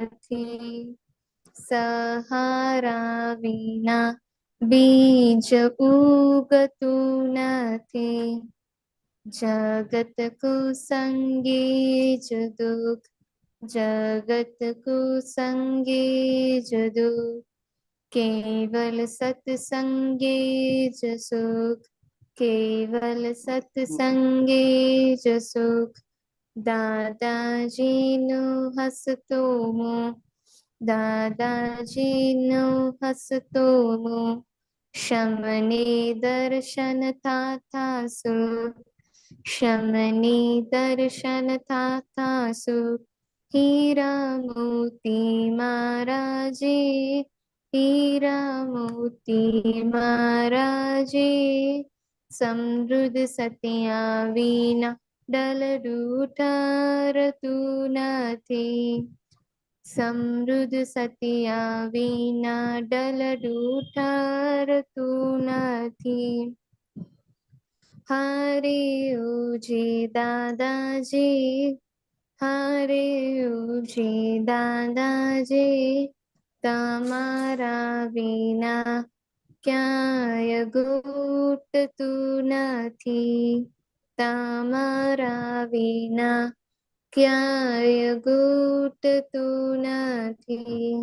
નથી, સહારા વિના બીજ ઉગતું નથી. જગત કુસંગી જ દુઃખ, જગત કુસંગી જ દુઃખ, કેવલ સત્સંગે જ સુખ, કેવલ સત્સંગે જ સુખ. દાદાજીનું હસતો મું, દાદાજીનું હસતો મું, શમને દર્શન થાતા સુખ, શમને દર્શન થાતા સુખ. હીરા મોતી મહારાજે, હીરા મોતી મહારાજે, સમૃદ્ધ સત્યા વિના ડલડું ઠરતું નથી, સમૃદ્ધ સત્યા વિના ડલડું ઠરતું નથી. હરે ઓજે દાદાજી, હરે ઓજે દાદાજી, તમારા વિના ક્યાંય ઘૂટતું નથી, તમારા વિના ક્યાંય ઘૂટતું નથી.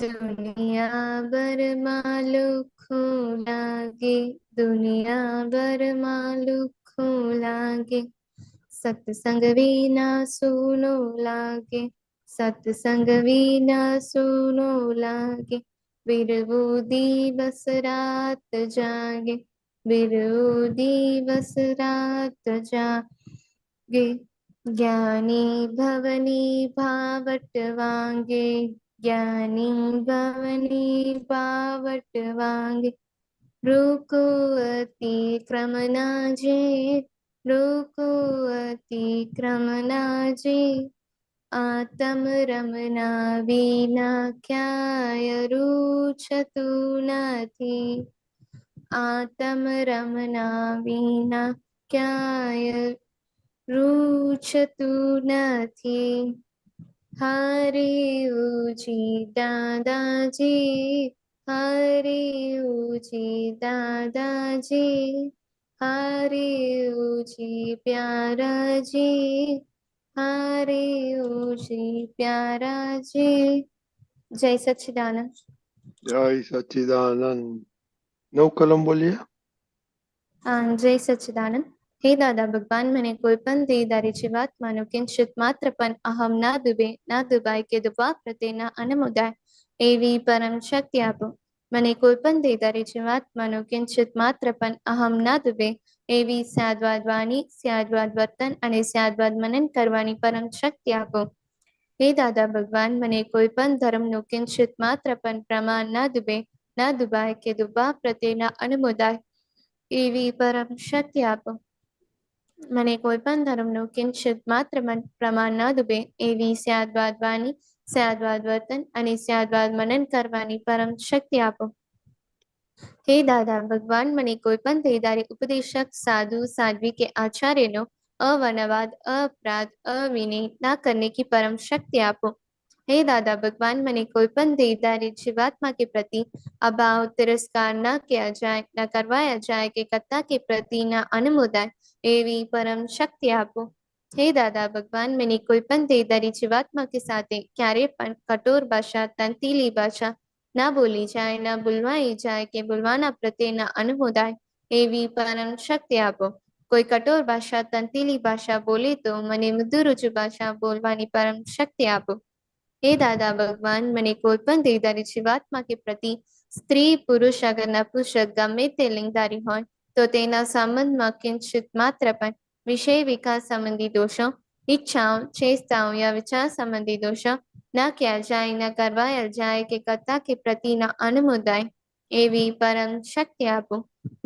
દુનિયા ભરમાં લુખો લાગે, દુનિયા ભરમાં લુખો લાગે, સત્સંગ વિના સૂનો લાગે, સત્સંગ વિના સૂનો લાગે. વિરવો દિવસ રાત જાગે, વિરવો દિવસ રાત જાગે. જ્ઞાની ભવની ભાવટ વાંગે, જ્ઞાની ભવની ભાવટ વાંગે. રોકો અતિક્રમ ના જે, રોકો અતિક્રમ ના જે, આતમ રમના વિના ક્યાંય રૂચતું નથી, આતમ રમના વિના ક્યાંય રૂચતું નથી. હરે ઓજી દાદાજી, હરે ઓજી દાદાજી, હરે ઓજી પ્યારાજી, હરે ઓજી પ્યારાજી. જય સચ્ચિદાનંદ. જય સચ્ચિદાનંદ. નવ કલમ બોલીએ. જય સચ્ચિદાનંદ. હે દાદા ભગવાન, મને કોઈ પણ દેહધારી જીવાત્માનો કિંચિત માત્ર પણ અહમ ના ડૂબે, ના ડૂબાય કે ડૂબવા પ્રત્યેના અનમુદાય એવી પરમ શક્તિ આપો. મને કોઈ પણ દેહધારી જીવાત્માનો કિંચિત માત્ર પણ અહમ ના ડૂબે એવી સ્યાદવાદ વાણી, સ્યાદવાદ વર્તન અને સ્યાદવાદ મનન કરવાની પરમ શક્તિ આપો. હે દાદા ભગવાન, મને કોઈ પણ ધર્મનું કિંચિત માત્ર પણ પ્રમાણ ના ડૂબે, ના ડૂબાય કે ડૂબવા પ્રત્યેના અનમુદાય એવી પરમ શક્તિ આપો. મને કોઈ પણ ધર્મનું કિંચિત માત્ર પ્રમાણ ના ડૂબે એવી સ્યાદવાદ વાણી, સ્યાદવાદ વર્તન અને સ્યાદવાદ મનન કરવાની પરમ શક્તિ આપો. હે દાદા ભગવાન, મને કોઈ પણ દેહધારી ઉપદેશક, साधु साध्वी के आचार्य अवनवाद, अपराध, अविनय ना करने की परम शक्ति आपो. हे दादा भगवान, मैंने कोई पण देहधारी जीवात्मा के प्रति अभाव, तिरस्कार न किया जाए, न करवाया जाए कि कत्ता के प्रति न अनुमोदाय एवी परम शक्ति आपो. हे दादा भगवान, मैंने कोई पण देहधारी जीवात्मा के साथ क्यारे पण कठोर भाषा, तंतीली भाषा ना बोली जाए, ना बुलवाई जाए कि बुलवाना प्रत्ये न अनुमोदाय एवी परम शक्ति आपो. કોઈ કઠોર ભાષા, તંતીલી ભાષા બોલે તો મને મૃદુરુચુ ભાષા બોલવાની પરમ શક્તિ આપો. હે દાદા ભગવાન, મને કોઈ પણ દેહધારી જીવાત્મા કે પ્રતિ સ્ત્રી, પુરુષ અગર નપુંસક ગમે તે લિંગધારી હોય તો તેના સંબંધમાં કિંચિત માત્ર પણ વિષય વિકાસ સંબંધી દોષો, ઈચ્છાઓ, ચેષ્ટાઓ યા વિચાર સંબંધી દોષો ન किया जाए, न करवाया जाए કે કર્તા કે પ્રતિના અનુમોદાય એવી પરમ શક્તિ આપો.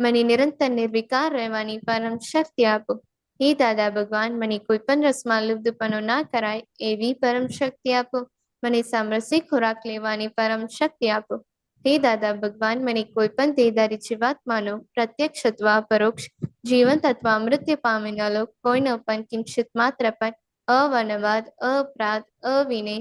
મને નિરંતર નિર્વિકાર રહેવાની પરમ શક્તિ આપો. હે દાદા ભગવાન, મને કોઈ પણ રસમાં લુપ્તપણો ના કરાય એવી પરમ શક્તિ આપો. મને સામરસી ખોરાક લેવાની પરમ શક્તિ આપો. હે દાદા ભગવાન, મને કોઈ પણ દેહધારી જીવાત્માનો પ્રત્યક્ષ અથવા પરોક્ષ, જીવંત અથવા મૃત્યુ પામેલો કોઈનો પણ કિંચિત માત્ર પણ अवनवाद, अपराध, अविनय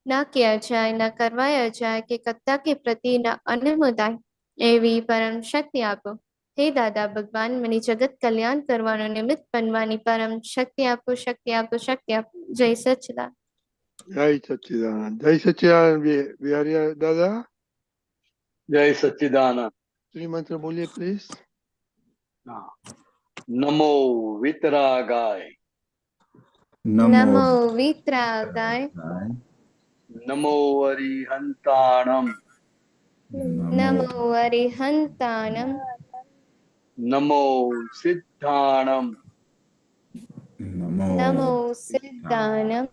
न किया जाए, न करवाया जाए कि कत्ता के प्रति न अनुमोदाय एवी परम शक्ति आपो। हे दादा भगवान મને જગત કલ્યાણ કરવાનો નિમિત્ત બનવાની પરમ શક્તિ આપો, શક્તિ આપો, શક્તિ આપો. જય સચ્ચિદાનંદ. જય સચ્ચિદાનંદ. જય સચ્ચિદાનંદ બિહારી દાદા. जय सच्चिदानंद. श्रीमंत्र बोलिए प्लीज. नमो वितरागाय, નમો વિતરાગાય, नमो अरिहंताणम, નમો અરિહંતાનમ, नमो सिद्धाणम, નમો સિદ્ધાનમ,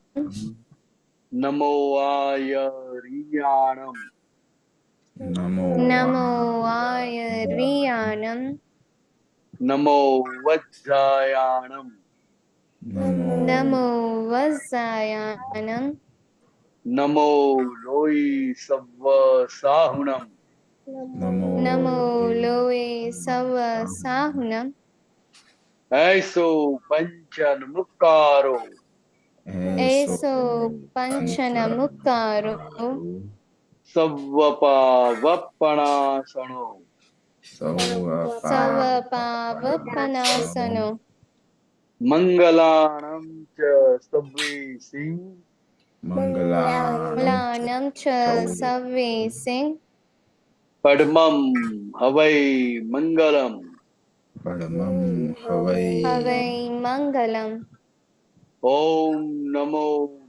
नमो आयरियाणम, નમો આયરિયાનમ, नमो वज्रायाणम, નમો વજ્રાયાનમ, नमो लोई सव्व साहुणम, નમો લોએ સવ સાહુનમ, ऐसो पंचन मुक्कारो, એસો પંચન મુક્કારો, सव्वपा वप्पणासनो, સવ પાવપનાસનો, मंगलाणं च सव्वे सिंह, મંગલાનમ ચ સવ્વે સિંહ, पद्मं हवै मंगलम, હવૈ મંગલમ. ओम नमो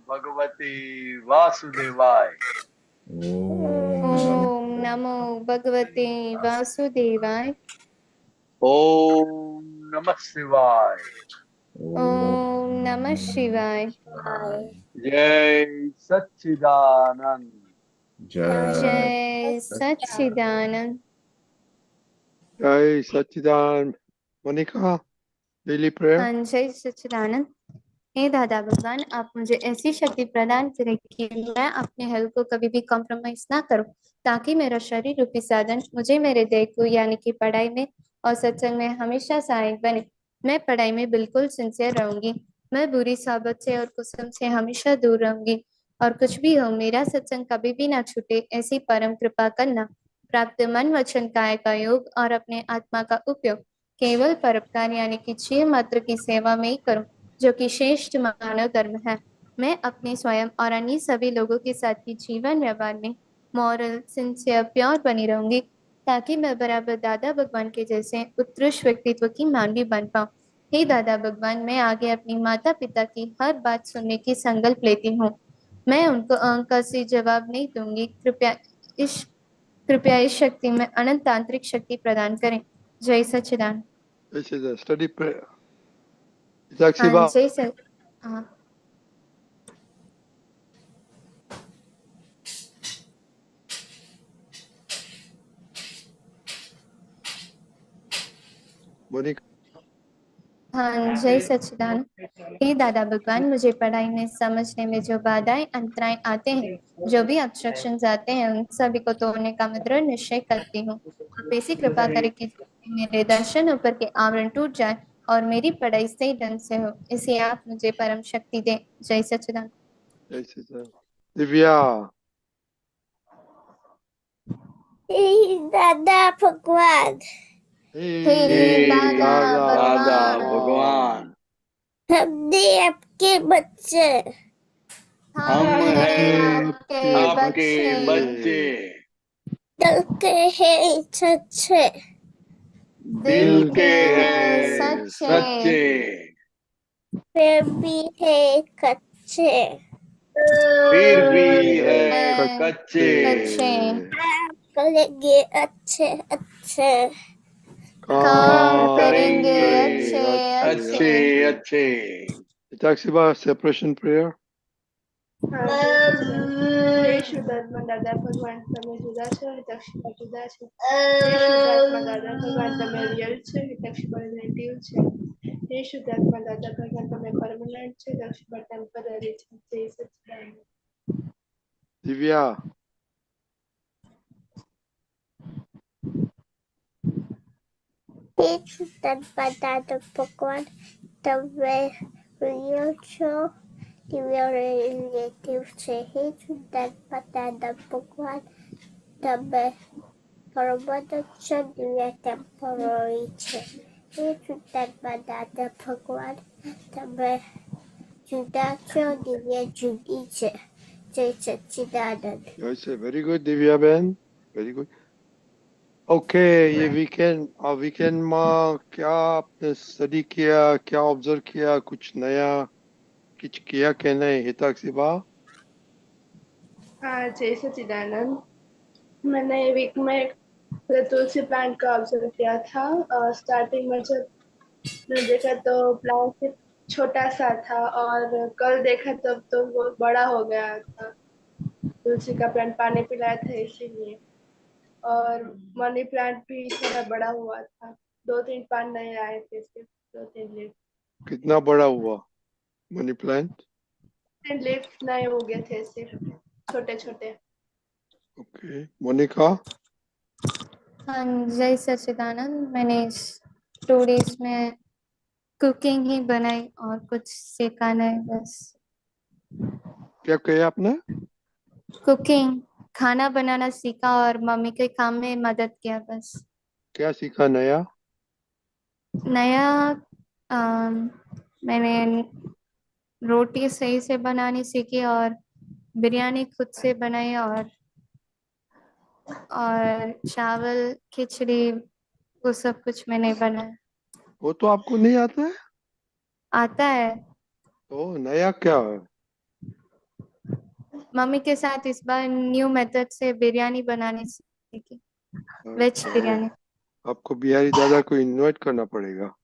भगवते वासुदेवाय, ઓમ નમો ભગવતે વાસુદેવાય, ओम नमः शिवाय. ઓમ નમઃ શિવાય. जय सच्चिदानंद. જય સચ્ચિદાનંદ. जय सच्चिदानंद. Monika daily prayer. हाँ, जय सच्चिदानंद. हे दादा भगवान, आप मुझे ऐसी शक्ति प्रदान करें कि मैं अपने हेल्थ को कभी भी कॉम्प्रोमाइज ना करूं, ताकि मेरा शरीर रूपी साधन मुझे मेरे देह को यानी कि पढ़ाई में और सत्संग में हमेशा सहायक बने. मैं पढ़ाई में बिल्कुल सिंसियर रहूंगी. मैं बुरी सोबत से और कुसुम से हमेशा दूर रहूंगी. और कुछ भी हो, मेरा सत्संग कभी भी ना छूटे, ऐसी परम कृपा करना. प्राप्त मन वचन काय का योग और अपने आत्मा का उपयोग केवल परोपकार यानी कि जीव मात्र की सेवा में ही करूं, जो कि श्रेष्ठ मानव धर्म है. मैं अपने स्वयं और अन्य सभी लोगों के साथ भी जीवन व्यवहार में मॉरल, सिंसियर, प्योर बनी रहूंगी, ताकि मैं बराबर दादा भगवान के जैसे उत्कृष्ट व्यक्तित्व की मानवी बन पाऊं. हे दादा भगवान, मैं आगे अपनी माता पिता की हर बात सुनने की संकल्प लेती हूँ. मैं उनको अहंकार से जवाब नहीं दूंगी. कृपया इस शक्ति में अनंत तांत्रिक शक्ति प्रदान करें. जय सच्चिदानंद. This is a study prayer. Sakshi हाँ, Ba. जय सच. हाँ. मोनिका. हाँ, जय सच्चिदानंद. हे दादा भगवान, मुझे पढ़ाई में समझने में जो बाधाएं अंतराय आते हैं, जो भी ऑब्स्ट्रक्शंस आते हैं, उन सभी को तोड़ने का मैं दृढ़ निश्चय करती हूँ. आप ऐसी कृपा करें कि मेरे दर्शन ऊपर के आवरण टूट जाए और मेरी पढ़ाई सही ढंग से हो. इसे आप मुझे परम शक्ति दें. जय सच्चिदानंद. जय सच्चिदानंद. दिव्या. हे दादा भगवान, हे हे दादा दादा भगवान, भगवान, हमने आपके बच्चे हम हैं आपके बच्चे, दिल के हैं सच्चे, दिल के हैं सच्चे, फिर भी है कच्चे, फिर भी है कच्चे, करेंगे अच्छे अच्छे, काम करेंगे अच्छे अच्छे अच्छे. Sakshi Ba, separation prayer. हे शुद्धात्मा दादा भगवान તમે જુદા છો, હિતક્ષિપા જુદા છે. હે શુદ્ધાત્મા દાદા ભગવાન તમે રિયલ છે, હિતક્ષિપા રિલેટિવ છે. હે શુદ્ધાત્મા દાદા ભગવાન તમે પરમનન્ટ છે, હિતક્ષિપા ટેમ્પરરી છે. જય સચ્ચિદાનંદ. Divya. हे शुद्धात्मा दादा भगवान તમે रियल છો, દિવ્ય રિલેટિવ છે. હે શુદ્ધાત્મા દાદા ભગવાન તમે પરમત છો. દિવ્ય ટેમ્પરરી છે. હે શુદ્ધાત્મા દાદા ભગવાન તમે જુદા છો. દિવ્ય જુદી છે. જય સચ્ચિદાનંદ. वेरी गुड दिव्या बहन, वेरी गुड। ओके, ये वीकेंड में क्या आपने स्टडी किया, क्या ऑब्जर्व किया, कुछ नया कुछ किया कि नहीं हिताक्षी बा? हाँ, जय सच्चिदानंद। मैंने वीक में तुलसी प्लांट का ऑब्जर्व किया था। स्टार्टिंग में जब मैंने देखा तो प्लांट छोटा सा था और कल देखा तब तो वो बड़ा हो गया था। तुलसी का प्लांट पानी पिलाया था इसीलिए। और मनी प्लांट भी थोड़ा बड़ा हुआ था। 2-3 पान नए आए थे, सिर्फ 2-3 लीफ। कितना बड़ा हुआ मनी प्लांट? 3 लीफ नए हो गए थे, सिर्फ छोटे छोटे। Okay, Monica? हाँ, जय सच्चिदानंद। मैंने 2 डेज में कुकिंग ही बनाई और कुछ सीखा नहीं, बस। क्या कहा आपने? कुकिंग, खाना बनाना सीखा और मम्मी के काम में मदद किया, बस। क्या सीखा नया? नया मैंने रोटी सही से बनानी सीखी और बिरयानी खुद से बनाई और चावल खिचड़ी वो सब कुछ मैंने बनाया। वो तो आपको नहीं आता है? आता है। तो नया क्या है? मम्मी के साथ इस बार न्यू मेथड से बिरयानी बनानी सीखी, वेज अच्छा, बिरयानी। आपको बिहारी दादा को इनवाइट करना पड़ेगा।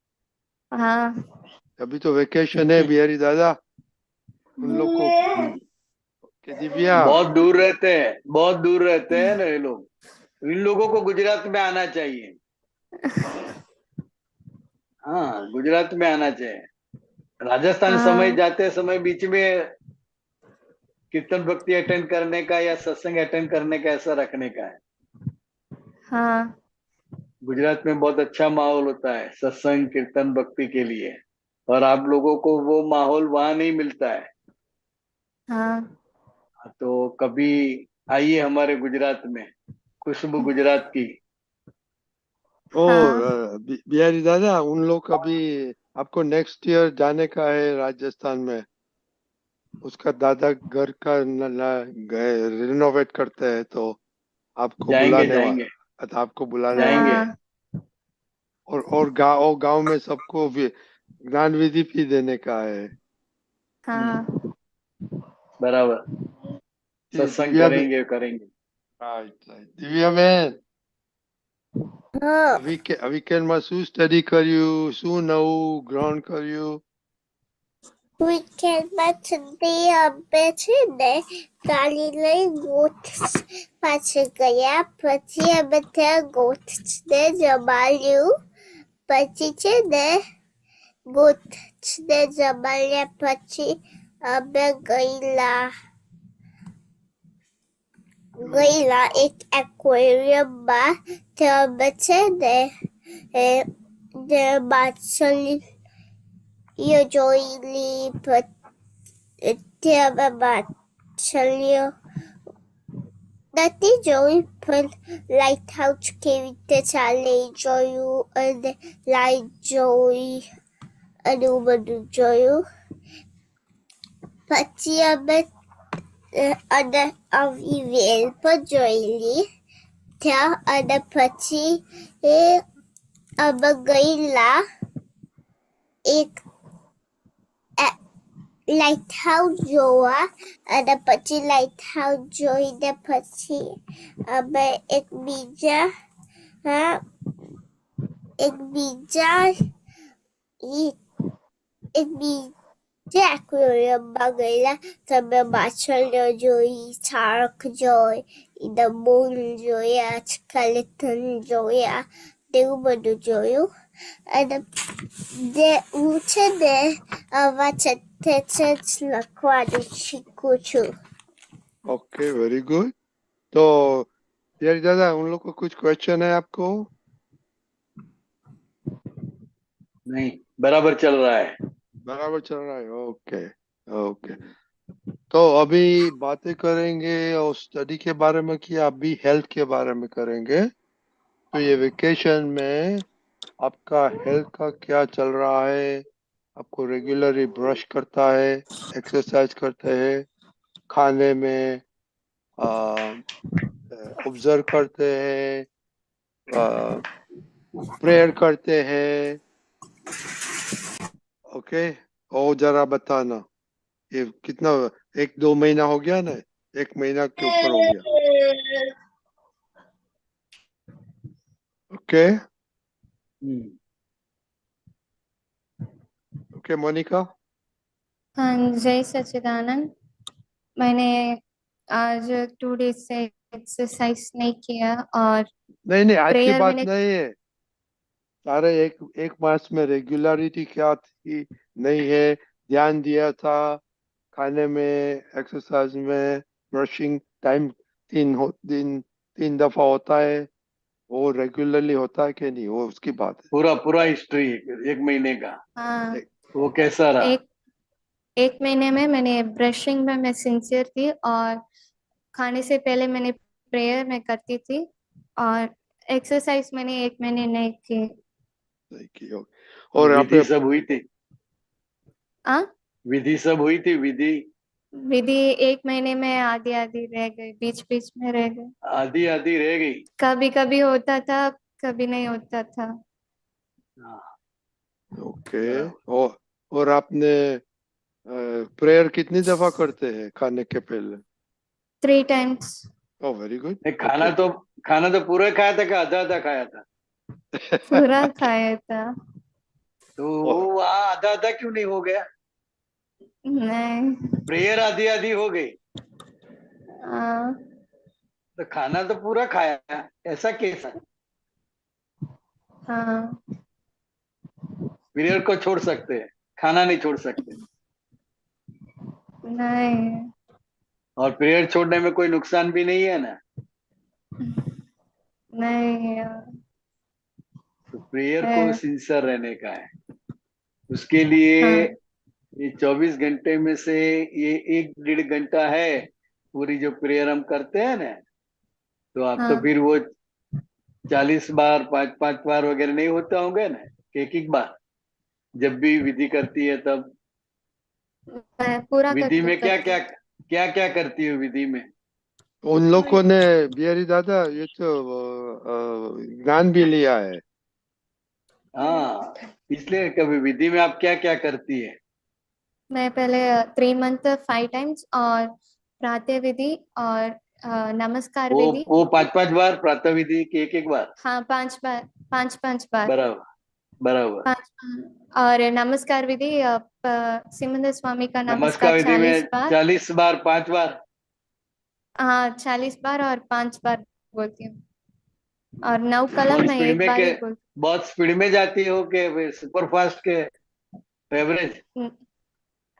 हाँ, अभी तो वेकेशन है बिहारी दादा, उन लोग को कि दिव्या बहुत दूर रहते हैं ना ये लोग। इन लोगों को गुजरात में आना चाहिए। हाँ, गुजरात में आना चाहिए। राजस्थान समय जाते समय बीच में कीर्तन भक्ति अटेंड करने का या सत्संग अटेंड करने का ऐसा रखने का है। हाँ, गुजरात में बहुत अच्छा माहौल होता है सत्संग कीर्तन भक्ति के लिए, और आप लोगों को वो माहौल वहां नहीं मिलता है। हाँ, तो कभी आइए हमारे गुजरात में, खुशबू गुजरात की। ओ हाँ, बिहारी दादा, उन लोग अभी आपको नेक्स्ट ईयर जाने का है राजस्थान में। उसका दादा घर का रिनोवेट करते हैं, तो आपको जाएंगे बुलाने जाएंगे वाला, आपको बुलाने वाला। जाएंगे। हाँ, और गांव में सबको भी ज्ञान विधि भी देने का है। हाँ, बराबर, जी, सत्संग दिव्या भी। करेंगे करेंगे। राइट राइट, दिव्या બેન, હા વીકેન્ડમાં શું સ્ટડી કર્યું, શું નવું ગ્રહણ કર્યું? વીકેન્ડમાં છંદી આપે છે ને, કાલે લઈ ગોઠ પાસે ગયા. પછી અમે ત્યાં ગોઠને જમાડ્યું. પછી છે ને ગોઠને જમાડ્યા પછી અમે ગયેલા એક એક્વેરિયમમાં. ત્યાં અમે છે ને માછલીઓ જોયેલી. ત્યાં અમે માછલીઓ નથી જોઈ, પણ લાઇટ હાઉસ કેવી રીતે ચાલે એ જોયું, અને લાઇટ જોઈ અને એવું બધું જોયું. પછી અમે અને આવી વેલ પણ જોયેલી ત્યાં. અને પછી અમે ગયેલા એક લાઇટ હાઉસ જોવા. અને પછી લાઇટ હાઉસ જોઈને પછી અમે એક બીજા એક્વેરિયમમાં ગયેલા. તમે માછલીઓ જોઈ, શાર્ક જોઈ, એના મૂલ જોયા, સ્કેલેટન જોયા, એવું બધું જોયું. અને હું છે ને આવા છતે લખવાનું શીખું છું. Okay, very good. तो बिहारी दादा, उन लोग को कुछ क्वेश्चन है आपको? नहीं, बराबर चल रहा है। बराबर चल रहा है, ओके। ओके, तो अभी बातें करेंगे और स्टडी के बारे में किया, अभी हेल्थ के बारे में करेंगे। तो ये वेकेशन में आपका हेल्थ का क्या चल रहा है? आपको रेगुलरली ब्रश करता है, एक्सरसाइज करते हैं, खाने में ऑब्जर्व करते हैं, प्रेयर करते हैं? ओके, और जरा बताना, ये कितना, 1-2 महीना हो गया ना? 1 महीना के ऊपर हो गया। Okay okay Monica. हाँ, जय सच्चिदानंद। मैंने आज 2 डेज से एक्सरसाइज नहीं किया और नहीं नहीं, आज की प्रेयर बात मैंने नहीं है। सारे एक एक मास में रेगुलरिटी क्या थी, नहीं है? ध्यान दिया था खाने में, एक्सरसाइज में, ब्रशिंग टाइम 3 दफा होता है, वो रेगुलरली होता है कि नहीं, वो उसकी बात है। पूरा पूरा हिस्ट्री 1 महीने का हाँ, वो कैसा रहा? एक एक महीने में मैंने ब्रशिंग में मैं सिंसियर थी और खाने से पहले मैंने प्रेयर में करती थी और एक्सरसाइज मैंने 1 महीने नहीं की। नहीं की होगी। और यहाँ विधि पे सब हुई थी? आ विधि सब हुई थी? विधि विधि 1 महीने में आधी आधी रह गई, बीच बीच में रह गई। आधी आधी रह गई। कभी कभी होता था, कभी नहीं होता था। हाँ, ओके। बराबर। और आपने प्रेयर कितनी दफा करते हैं खाने के पहले? 3 टाइम्स। Oh very good. नहीं, ओके। खाना तो पूरा खाया था कि आधा आधा खाया था? पूरा खाया था। तो वो वहाँ आधा आधा क्यों नहीं हो गया? नहीं। प्रेयर आधी आधी हो गई आ, तो खाना तो पूरा खाया, ऐसा कैसा? हाँ। प्रेयर को छोड़ सकते हैं, खाना नहीं छोड़ सकते। नहीं। और प्रेयर छोड़ने में कोई नुकसान भी नहीं है ना। नहीं तो प्रेयर को है। सिंसियर रहने का है। उसके लिए हाँ ये 24 घंटे में से ये 1-1.5 घंटा है पूरी जो प्रेयर हम करते हैं ना। तो आप तो हाँ। फिर वो 40 बार 5-5 बार वगैरह नहीं होता होंगे ना, एक एक बार जब भी विधि करती है तब। मैं पूरा विधि में क्या करती क्या हूँ। क्या क्या करती हो विधि में? उन लोगों ने, बिहारी दादा, ये तो ज्ञान भी लिया है। हाँ, इसलिए कभी विधि में आप क्या क्या करती है? मैं पहले 3 मंथ 5 टाइम्स और प्रातः विधि और नमस्कार वो विधि। वो 5-5 बार प्रातः विधि की एक एक बार? हाँ, 5 बार, 5 5 बार। बराबर बराबर। 5 और नमस्कार विधि सिमंदर स्वामी का नमस्कार नमस्कार विधि में 40 बार। 40 बार 5 बार? हाँ, 40 बार और 5 बार बोलती हूँ। और 9 कलम बहुत मैं स्पीड एक में बार के ही बोलती बहुत स्पीड में जाती हो के सुपर फास्ट के एवरेज? हूँ।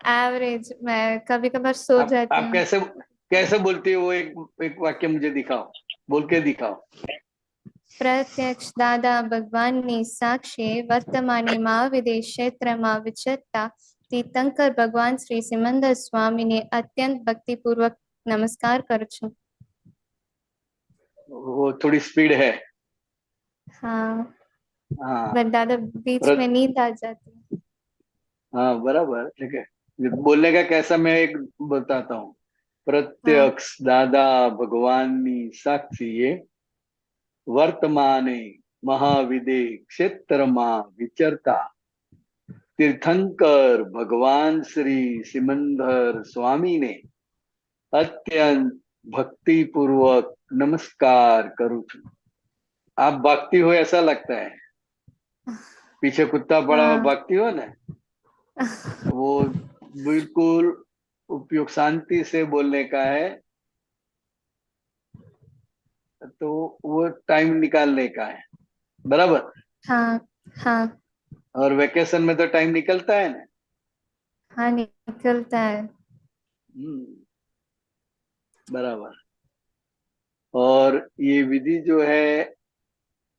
एवरेज, मैं कभी कभार सो जाती आप हूँ। कैसे कैसे बोलती हो? वो एक वाक्य मुझे दिखाओ, बोल के दिखाओ। प्रत्यक्ष दादा भगवाननी साक्षी वर्तमानी માં વિદેશ ક્ષેત્રમાં વિચરતા તીર્થંકર ભગવાન શ્રી સિમંદર સ્વામીને અત્યંત ભક્તિપૂર્વક નમસ્કાર કરું છું। वो थोड़ी स्पीड है। हाँ, हाँ पर दादा बीच में प्र, नींद आ जाती है। हाँ बराबर, ठीक है। बोलने का कैसा मैं एक बताता हूँ। हाँ प्रत्यक्ष दादा भगवाननी साक्षी वर्तमाने महाविदे क्षेत्रमा विचरता तीर्थंकर भगवान श्री सिमंदर स्वामी ने અત્યંત ભક્તિપૂર્વક નમસ્કાર કરું છું। आप भागती हो ऐसा लगता है, पीछे कुत्ता पड़ा हुआ हाँ। भागती हो ना, वो बिल्कुल उपयोग शांति से बोलने का है। तो वो टाइम निकालने का है, बराबर। हाँ। हाँ। और वेकेशन में तो टाइम निकलता है ना। हाँ, निकलता है। हम्म, बराबर। और ये विधि जो है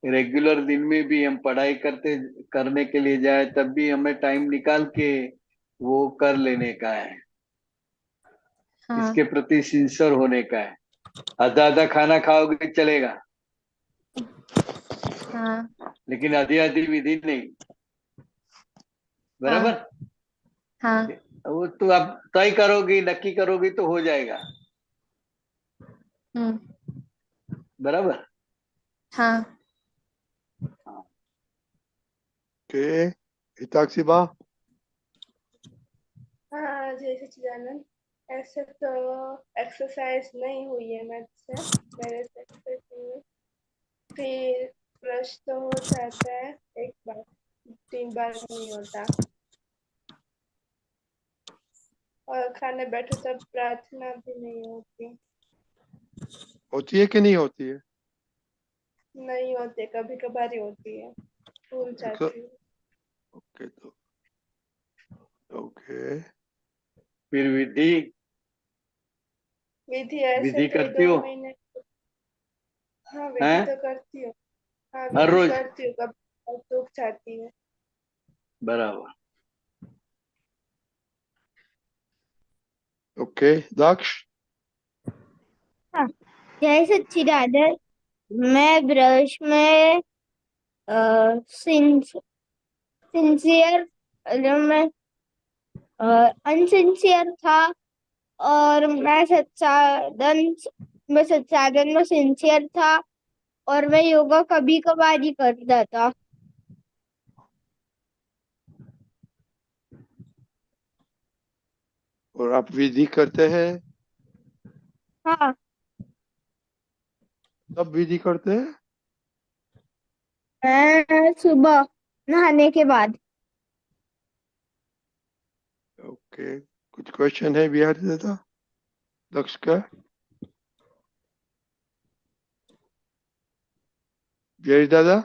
रेगुलर दिन में भी हम पढ़ाई करने के लिए जाए तब भी हमें टाइम निकाल के वो कर लेने का है। हाँ इसके प्रति सिंसियर होने का है। आधा आधा खाना खाओगे चलेगा, हाँ लेकिन आधी आधी विधि नहीं, बराबर। हाँ वो तो आप तय करोगी, नक्की करोगी तो हो जाएगा, बराबर। हाँ ओके, हिताक्षी बा। हाँ जय सच्चिदानंद। ऐसे तो एक्सरसाइज नहीं हुई है मुझसे, मेरे से exercise नहीं हुई। फिर ब्रश तो हो जाता है एक बार, 3 बार नहीं होता। और खाने बैठो तब प्रार्थना भी नहीं होती। होती है कि नहीं होती है? नहीं होती, कभी कभार ही होती है, भूल जाती हूँ। ओके, तो ओके, फिर विधि विधि ऐसे विधि तो करती 2 हो महीने। हाँ विधि हैं तो करती हूँ। हाँ हर विधि रोज, करती हूँ, कभी चूक जाती है। बराबर। ओके, दक्ष। हाँ, जय सच्चिदानंद। मैं ब्रश में सिंसियर, मैं अनसिंसियर था, और मैं सच्चादन में सिंसियर था, और मैं योगा कभी कभार ही करता था। और आप विधि करते हैं? हाँ, कब विधि करते हैं? मैं सुबह नहाने के बाद। ओके, कुछ क्वेश्चन है बिहारी दादा दक्ष का? बिहारी दादा,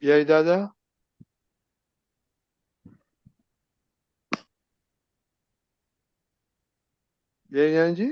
बिहारी दादा, बिहारी जी।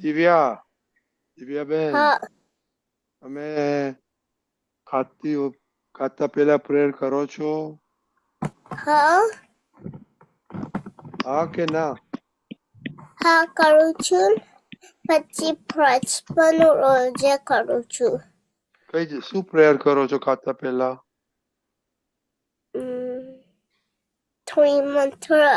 દિવ્યા, દિવ્યાબેન, हाँ તમે ખાતા પહેલા પ્રેયર કરો છો? हाँ હા કે ના? हाँ करूँ છું, પછી બ્રશ પણ રોજે કરું છું. શું પ્રેયર કરો છો ખાતા પહેલા? Three mantra,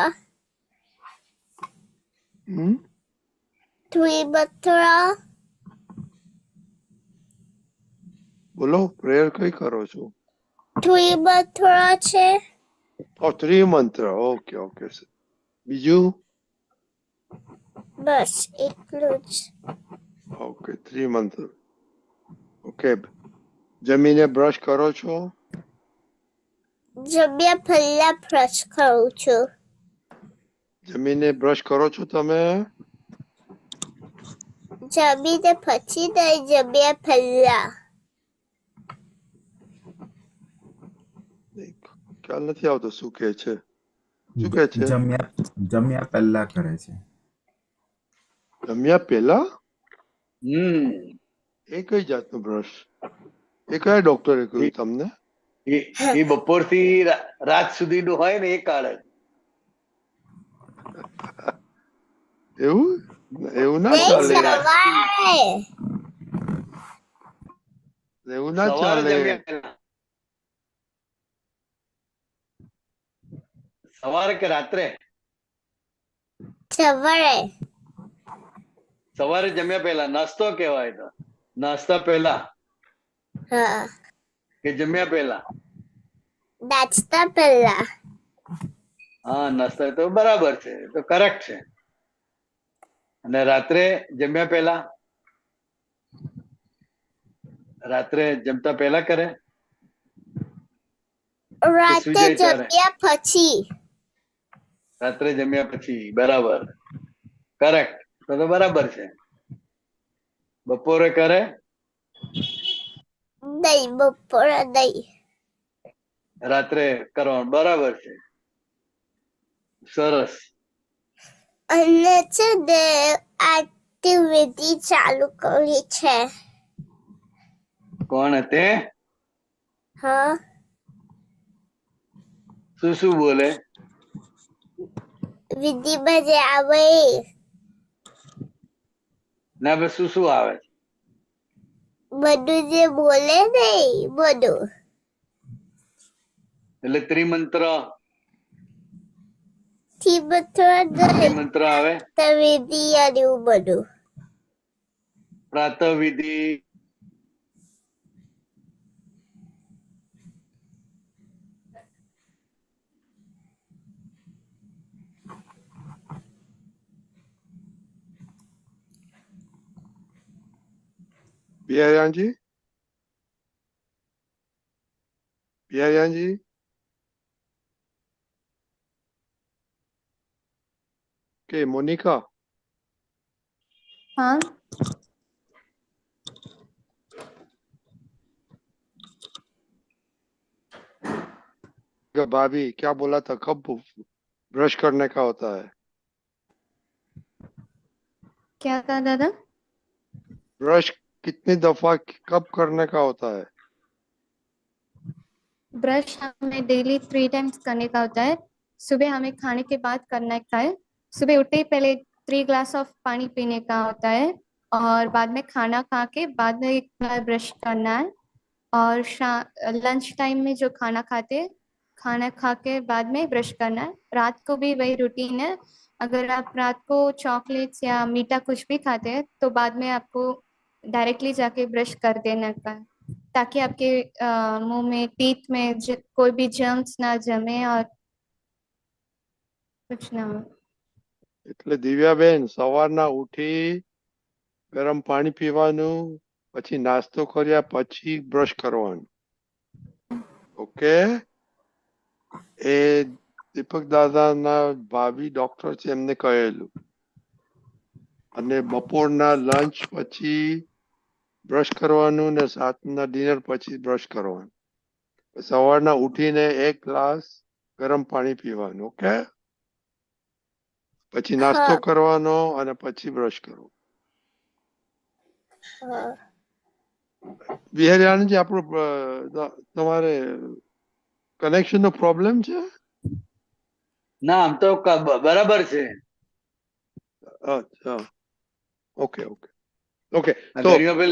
બોલો, પ્રેયર કઈ કરો છો? three mantra છે. ત્રિમંત્ર. ઓકે ઓકે, બીજું? બસ એટલું જ. ઓકે, ત્રિમંત્ર. ઓકે, જમીને બ્રશ કરો છો? જમ્યા પહેલા બ્રશ કરું છું. જમીને બ્રશ કરો છો તમે? જમીને પછી નહીં, જમ્યા પહેલા. ખ્યાલ નથી આવતો શું કહે છે. શું કહે છે? જમ્યા પહેલા કરે છે. જમ્યા પહેલા? હમ એ કઈ જાતનું બ્રશ? એ કયા ડોક્ટરે કહ્યું તમને? એ બપોરથી રાત સુધીનું હોય ને એ કાળ જ. એવું એવું ના નહીં, ચાલે, સવારે. એવું ના સવારે ચાલે. જમ્યા પહેલા, સવારે કે રાત્રે? સવારે. સવારે જમ્યા પહેલા નાસ્તો કહેવાય. તો નાસ્તા પહેલા હા, કે જમ્યા પહેલા? નાસ્તા પહેલા. હા, નાસ્તા તો બરાબર છે, તો કરેક્ટ છે. અને રાત્રે જમ્યા પહેલા? રાત્રે જમતા પહેલા કરે? રાતે જમ્યા પછી. રાત્રે જમ્યા પછી, બરાબર, કરેક્ટ. તો બરાબર છે. બપોરે કરે? નહીં, બપોરે નહીં. રાત્રે કરવાનું, બરાબર છે, સરસ. અને છે ને એક્ટિવિટી ચાલુ કરી છે. કોણ તે? હા, શું બોલે? વિધિમાં જે આવે એ. ના બસ શું આવે? બધું જે બોલે ને એ બધું. એટલે ત્રિમંત્ર થી બધું નહીં, ત્રિમંત્ર આવે, વિધિ અને એવું બધું. પ્રાતઃવિધિ, बिहारियान जी के मोनिका हाँ भाभी क्या बोला था, कब ब्रश करने का होता है? क्या कहा दादा? ब्रश कितनी दफा कब करने का होता है? ब्रश हमें डेली 3 टाइम्स करने का होता है। सुबह हमें खाने के बाद करना है। सुबह उठते ही पहले 3 ग्लास ऑफ पानी पीने का होता है और बाद में खाना खा के बाद में एक बार ब्रश करना है। और लंच टाइम में जो खाना खाते हैं, खाना खा के बाद में ब्रश करना है। रात को भी वही रूटीन है। अगर आप रात को चॉकलेट्स या मीठा कुछ भी खाते हैं तो बाद में आपको डायरेक्टली जाके ब्रश कर देना का, ताकि आपके मुंह में टीथ में कोई भी जर्म्स ना जमे और कुछ ना हो। એટલે દિવ્યાબેન સવારના ઉઠી ગરમ પાણી પીવાનું, પછી નાસ્તો કર્યા પછી બ્રશ કરવાનું. ઓકે, એ દીપક દાદાના ભાભી ડોક્ટર છે એમને કહેલું. અને બપોરના લંચ પછી બ્રશ કરવાનું ને રાતના ડિનર પછી બ્રશ કરવાનું. સવારના ઉઠીને 1 ગ્લાસ ગરમ પાણી પીવાનું. ઓકે, પછી નાસ્તો હા. કરવાનો અને પછી બ્રશ કરવું. હા. બિહારી આપણું તમારે કનેક્શન નો પ્રોબ્લેમ છે? ના આમ તો બરાબર છે. અચ્છા, ઓકે ઓકે ઓકે. તો ઘણી વખત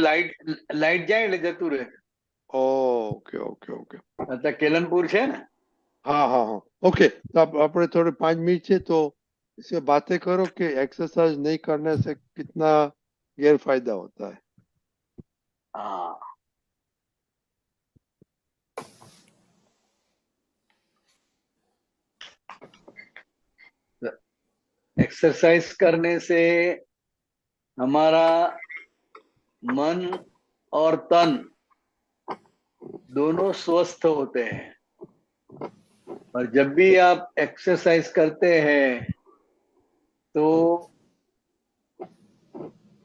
લાઈટ જાય એટલે જતું રહે. ઓકે ઓકે ઓકે, અત્યારે કેલનપુર છે ને. हाँ हाँ हाँ ओके. तो अपने थोड़े 5 मिनट से तो इससे बातें करो कि एक्सरसाइज नहीं करने से कितना गैरफायदा होता है. हाँ, एक्सरसाइज करने से हमारा मन और तन दोनों स्वस्थ होते हैं। और जब भी आप एक्सरसाइज करते हैं तो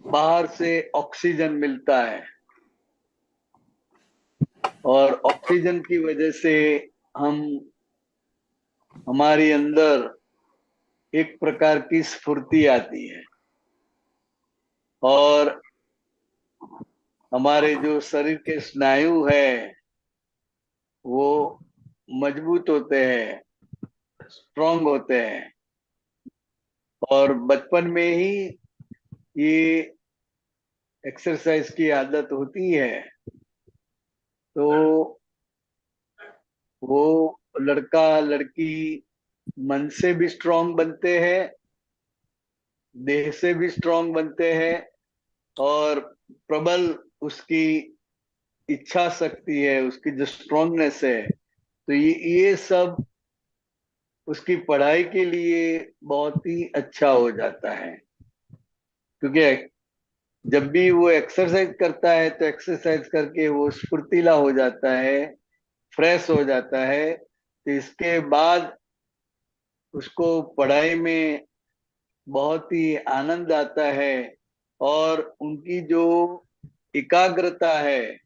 बाहर से ऑक्सीजन मिलता है और ऑक्सीजन की वजह से हमारी अंदर एक प्रकार की स्फूर्ति आती है और हमारे जो शरीर के स्नायु है वो मजबूत होते हैं, स्ट्रांग होते हैं। और बचपन में ही ये एक्सरसाइज की आदत होती है तो वो लड़का लड़की मन से भी स्ट्रांग बनते हैं, देह से भी स्ट्रांग बनते हैं और प्रबल उसकी इच्छा शक्ति है, उसकी जो स्ट्रांगनेस है, तो ये सब उसकी पढ़ाई के लिए बहुत ही अच्छा हो जाता है। क्योंकि जब भी वो एक्सरसाइज करता है तो एक्सरसाइज करके वो स्फूर्तिला हो जाता है, फ्रेश हो जाता है, तो इसके बाद उसको पढ़ाई में बहुत ही आनंद आता है और उनकी जो एकाग्रता है,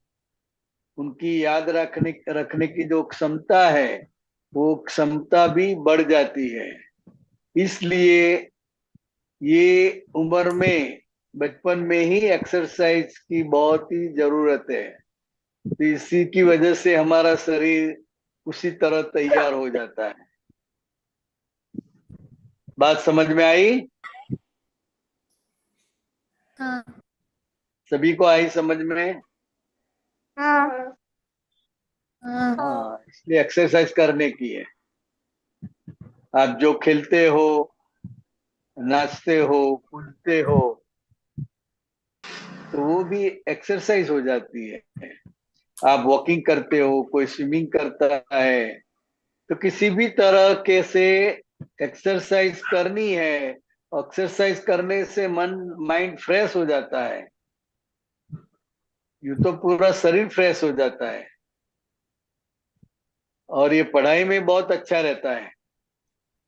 उनकी याद रखने रखने की जो क्षमता है, वो क्षमता भी बढ़ जाती है। इसलिए ये उम्र में, बचपन में ही एक्सरसाइज की बहुत ही जरूरत है। तो इसी की वजह से हमारा शरीर उसी तरह तैयार हो जाता है। बात समझ में आई? हाँ सभी को आई समझ में? हाँ हाँ हाँ, इसलिए एक्सरसाइज करने की है। आप जो खेलते हो, नाचते हो, कूदते हो, तो वो भी एक्सरसाइज हो जाती है। आप वॉकिंग करते हो, कोई स्विमिंग करता है, तो किसी भी तरह के से एक्सरसाइज करनी है। एक्सरसाइज करने से मन, माइंड फ्रेश हो जाता है। यूं तो पूरा शरीर फ्रेश हो जाता है, और ये पढ़ाई में बहुत अच्छा रहता है।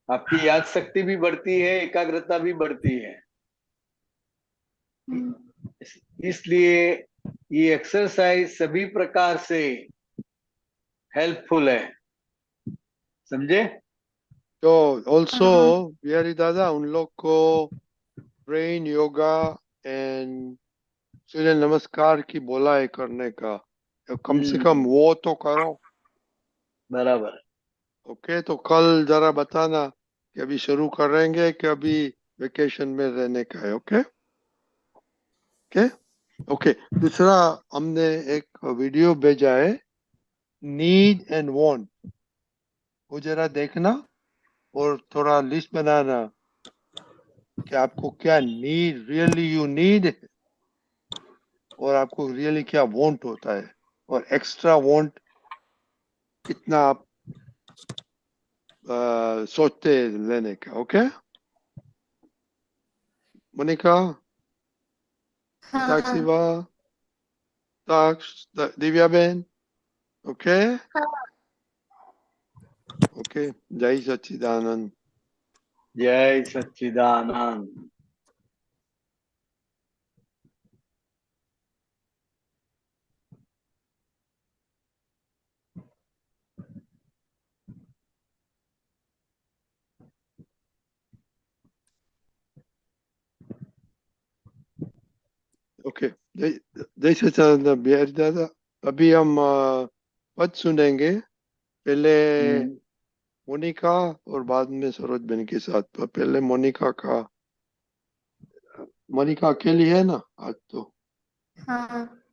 आपकी याद शक्ति भी बढ़ती है, एकाग्रता भी बढ़ती है। इसलिए ये एक्सरसाइज सभी प्रकार से हेल्पफुल है। समझे? तो ऑल्सो हाँ बिहारी दादा, उन लोग को ब्रेन योगा एंड सूर्य नमस्कार की बोला है करने का, तो कम से कम वो तो करो। बराबर। ओके, तो कल जरा बताना कि अभी शुरू करेंगे कि अभी वेकेशन में रहने का है। Okay okay okay. दूसरा, हमने एक वीडियो भेजा है, नीड एंड वांट, वो जरा देखना और थोड़ा लिस्ट बनाना कि आपको क्या नीड, रियली यू नीड, और आपको रियली क्या वांट होता है, और एक्स्ट्रा वांट कितना आप सोचते हैं लेने का। ओके मोनिका, हाँ ताक्सिवा, दिव्या बहन। Okay okay. जय सच्चिदानंद। जय सच्चिदानंद। ओके, जय जय सच्चिदानंद बिहारी दादा। अभी हम पद सुनेंगे, पहले मोनिका और बाद में सरोज बहन के साथ। तो पहले मोनिका का, मोनिका अकेली है ना आज तो? हाँ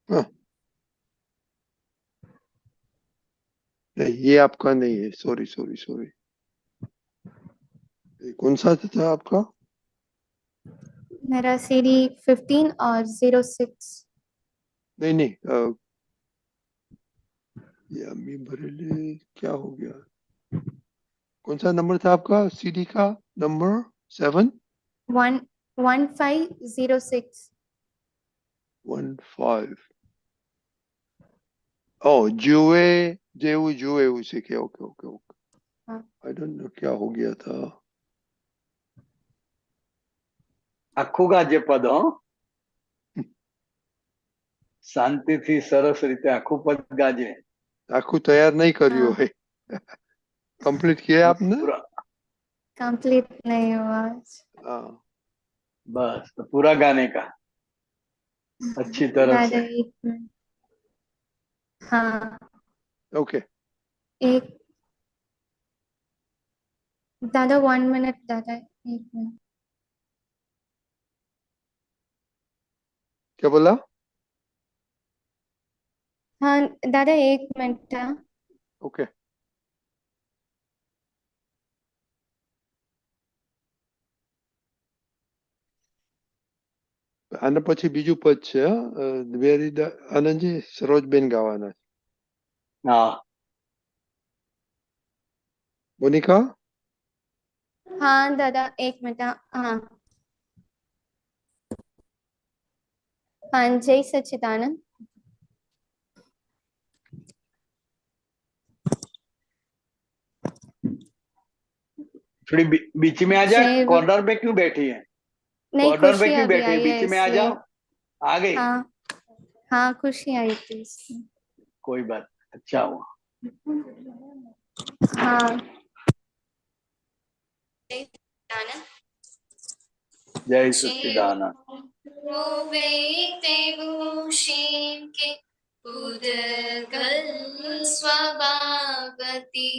हाँ, नहीं ये आपका नहीं है, सॉरी सॉरी सॉरी। कौन सा था आपका? मेरा सीडी 15 और 06। नहीं नहीं, ये अम्मी बरेली क्या हो गया? कौन सा नंबर था आपका सीडी का? नंबर 7 1506। 15। ओ जुए, जेऊ जुए उसे क्या? Okay okay okay. हाँ आई डोंट नो क्या हो गया था। આખું ગાજે પદ, હો, શાંતિથી સરસ રીતે આખું પદ ગાજે. आखू तैयार नहीं करियो हाँ है। कंप्लीट किया है आपने? પૂરા, कंप्लीट नहीं हुआ आज। हाँ बस तो पूरा गाने का अच्छी तरह दादा से. एक मिनट। हाँ ओके। एक, दादा 1 मिनट, दादा 1 मिनट। क्या बोला? हाँ दादा 1 मिनट था। ओके। આના પછી બીજું પદ છે, વેરી આનંદજી સરોજબેન ગાવાના. हाँ. મોનિકા, हाँ दादा 1 मिनट। हाँ हाँ जय सच्चिदानंद। थोड़ी बीच में आ जा। जय कॉर्नर में क्यों बैठी है? नहीं, कॉर्नर में खुशी क्यों अभी बैठी है? आई है बीच में आ इसलिए। जाओ। आ गई? हाँ हाँ, खुशी आई थी इसलिए। कोई बात, अच्छा हुआ। हाँ। जय सच्चिदानंद। के पुद्गल स्वभावती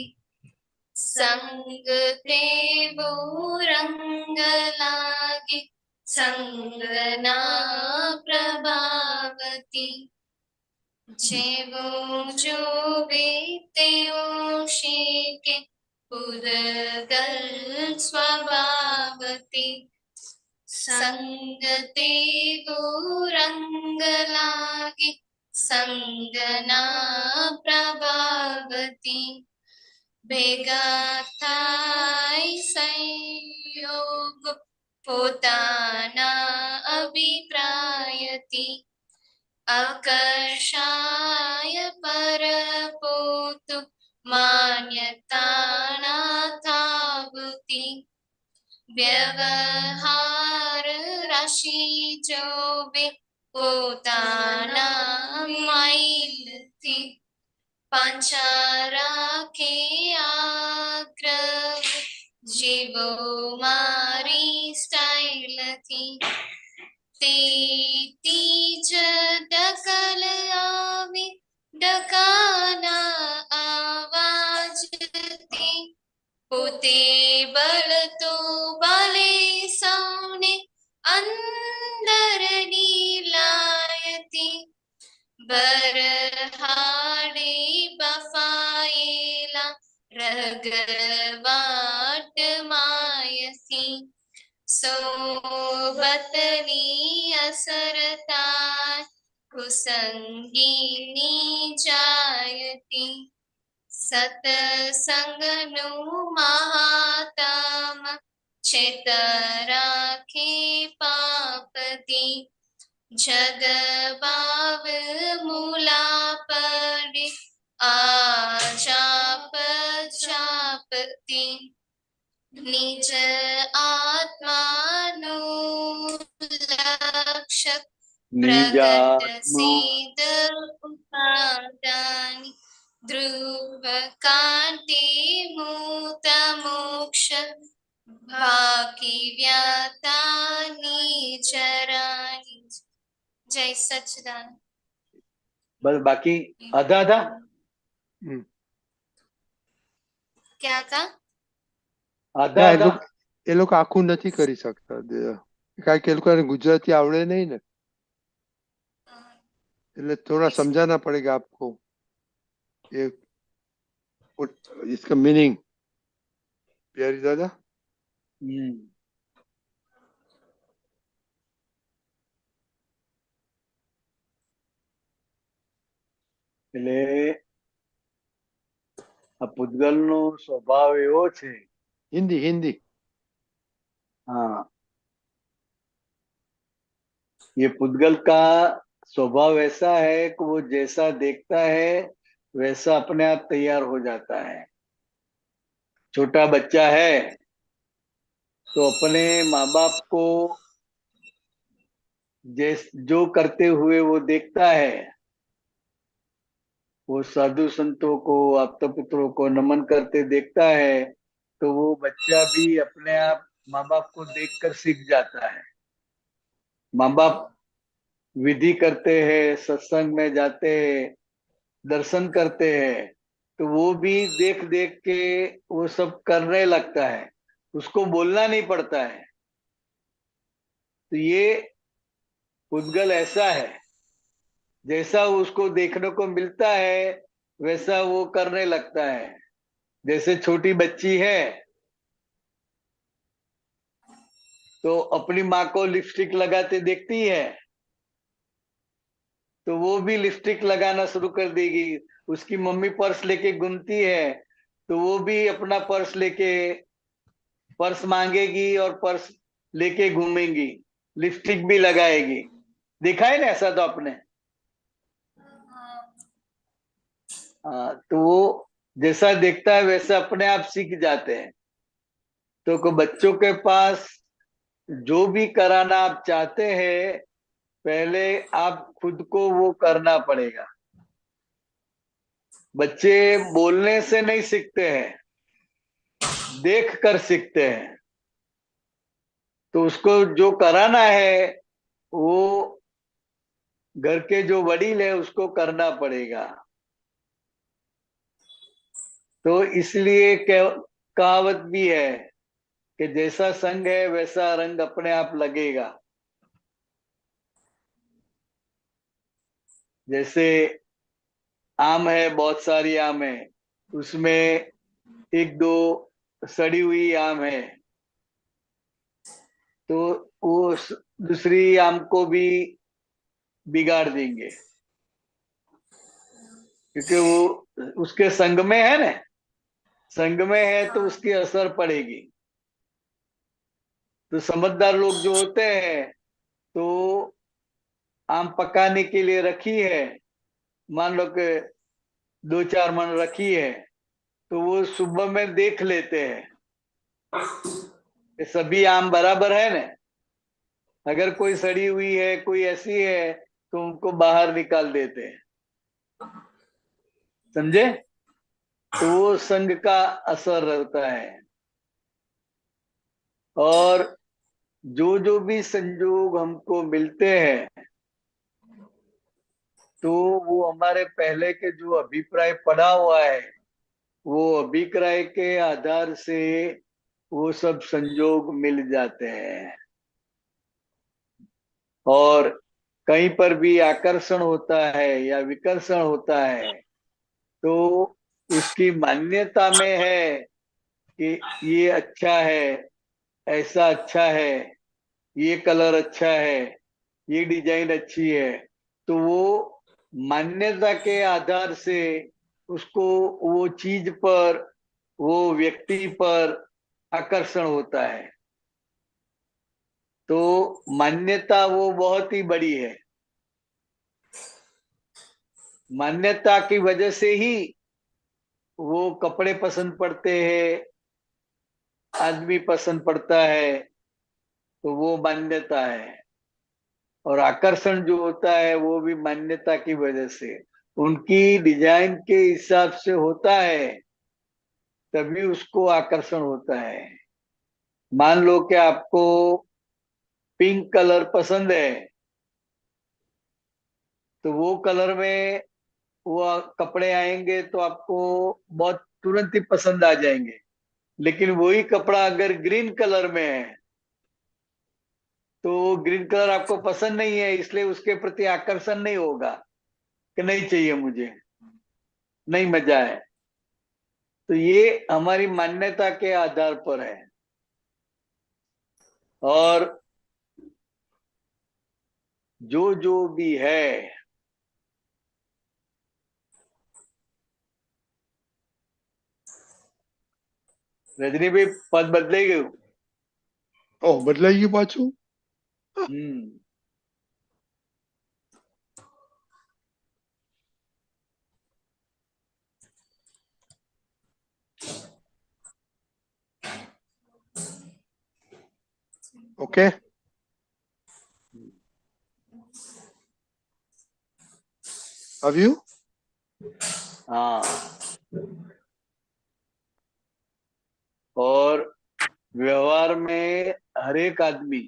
संग देवो रंग लागे संगना प्रभावती जेवो जो तेवो शीके पुद्गल स्वभावती संग तेवो रंग लागे संगना प्रभावती ભેગા થાય સંયોગ પોતાના અભિપ્રાયથી આકર્ષાય પરપોતુ માન્યતાના થાવતી વ્યવહાર રાશિ જોવે પોતાના માઇલથી પાંચા રાખે આગ્રહ જીવો મારી સ્ટાઇલથી તેથી જ દખલ આવી ડકાના આવાજથી પોતે બળતો બલે સૌને અંદરની લાયથી બરહાડે બફાયેલા રગવાટ માયસી સોબતની અસરતા કુસંગીની જાયતી સતસંગનું મહાતમ છેતરાખે પાપતી જગભાવ મૂલા પડે આચાપ ચાપતી નિજ આત્માનું લક્ષક પ્રગટ સિદ્ધ ઉપાદાની ધ્રુવ કાંતિ મૂત મોક્ષ ભાકી વ્યાતાની જરાની जय सच्चिदानंद। बस बाकी आधा आधा। क्या था? आधा आधा એ લોકો આખું નથી કરી શકતા, કારણ કે એ લોકોને ગુજરાતી આવડે નહીં ને, એટલે थोड़ा समझाना पड़ेगा आपको ये इसका मीनिंग। प्यारी दादा એટલે આ પૂતગલનો સ્વભાવ એવો છે। हिंदी हिंदी। हाँ, ये पूतगल का स्वभाव ऐसा है कि वो जैसा देखता है वैसा अपने आप तैयार हो जाता है। छोटा बच्चा है तो अपने माँ बाप को जो करते हुए वो देखता है, वो साधु संतों को आप्त पुत्रों को नमन करते देखता है, तो वो बच्चा भी अपने आप माँ बाप को देखकर सीख जाता है। माँ बाप विधि करते हैं, सत्संग में जाते हैं, दर्शन करते हैं, तो वो भी देख देख के वो सब करने लगता है, उसको बोलना नहीं पड़ता है। तो ये पूतगल ऐसा है, जैसा उसको देखने को मिलता है वैसा वो करने लगता है। जैसे छोटी बच्ची है तो अपनी माँ को लिपस्टिक लगाते देखती है तो वो भी लिपस्टिक लगाना शुरू कर देगी। उसकी मम्मी पर्स लेके घूमती है तो वो भी अपना पर्स लेके पर्स मांगेगी और पर्स लेके घूमेंगी, लिपस्टिक भी लगाएगी। देखा है ना ऐसा तो आपने? हाँ, तो वो जैसा देखता है वैसा अपने आप सीख जाते हैं। तो बच्चों के पास जो भी कराना आप चाहते हैं, पहले आप खुद को वो करना पड़ेगा। बच्चे बोलने से नहीं सीखते हैं, देख कर सीखते हैं। तो उसको जो कराना है वो घर के जो वडील है उसको करना पड़ेगा। तो इसलिए कहावत भी है कि जैसा संग है वैसा रंग अपने आप लगेगा। जैसे आम है, बहुत सारी आम है, उसमें एक दो सड़ी हुई आम है, तो वो दूसरी आम को भी बिगाड़ देंगे, क्योंकि वो उसके संग में है ना, संग में है तो उसकी असर पड़ेगी। तो समझदार लोग जो होते हैं, तो आम पकाने के लिए रखी है, मान लो कि 2-4 मन रखी है, तो वो सुबह में देख लेते हैं कि सभी आम बराबर है ना। अगर कोई सड़ी हुई है, कोई ऐसी है, तो उनको बाहर निकाल देते हैं। समझे? तो वो संग का असर रहता है। और जो जो भी संजोग हमको मिलते हैं, तो वो हमारे पहले के जो अभिप्राय पड़ा हुआ है, वो अभिप्राय के आधार से वो सब संजोग मिल जाते हैं। और कहीं पर भी आकर्षण होता है या विकर्षण होता है, तो उसकी मान्यता में है कि ये अच्छा है, ऐसा अच्छा है, ये कलर अच्छा है, ये डिजाइन अच्छी है, तो वो मान्यता के आधार से उसको वो चीज पर, वो व्यक्ति पर आकर्षण होता है। तो मान्यता वो बहुत ही बड़ी है। मान्यता की वजह से ही वो कपड़े पसंद पड़ते हैं, आदमी पसंद पड़ता है, तो वो मान्यता है। और आकर्षण जो होता है वो भी मान्यता की वजह से, उनकी डिजाइन के हिसाब से होता है, तभी उसको आकर्षण होता है। मान लो कि आपको पिंक कलर पसंद है, तो वो कलर में वो कपड़े आएंगे तो आपको बहुत तुरंत ही पसंद आ जाएंगे। लेकिन वही कपड़ा अगर ग्रीन कलर में है, तो ग्रीन कलर आपको पसंद नहीं है, इसलिए उसके प्रति आकर्षण नहीं होगा कि नहीं चाहिए मुझे, नहीं मजा है। तो ये हमारी मान्यता के आधार पर है। और जो जो भी है, रजनी भाई, पद बदलेगी। Oh, બદલાઈ ગયું પાછું? हम्म। Okay. Have you? हाँ। और व्यवहार में हर एक आदमी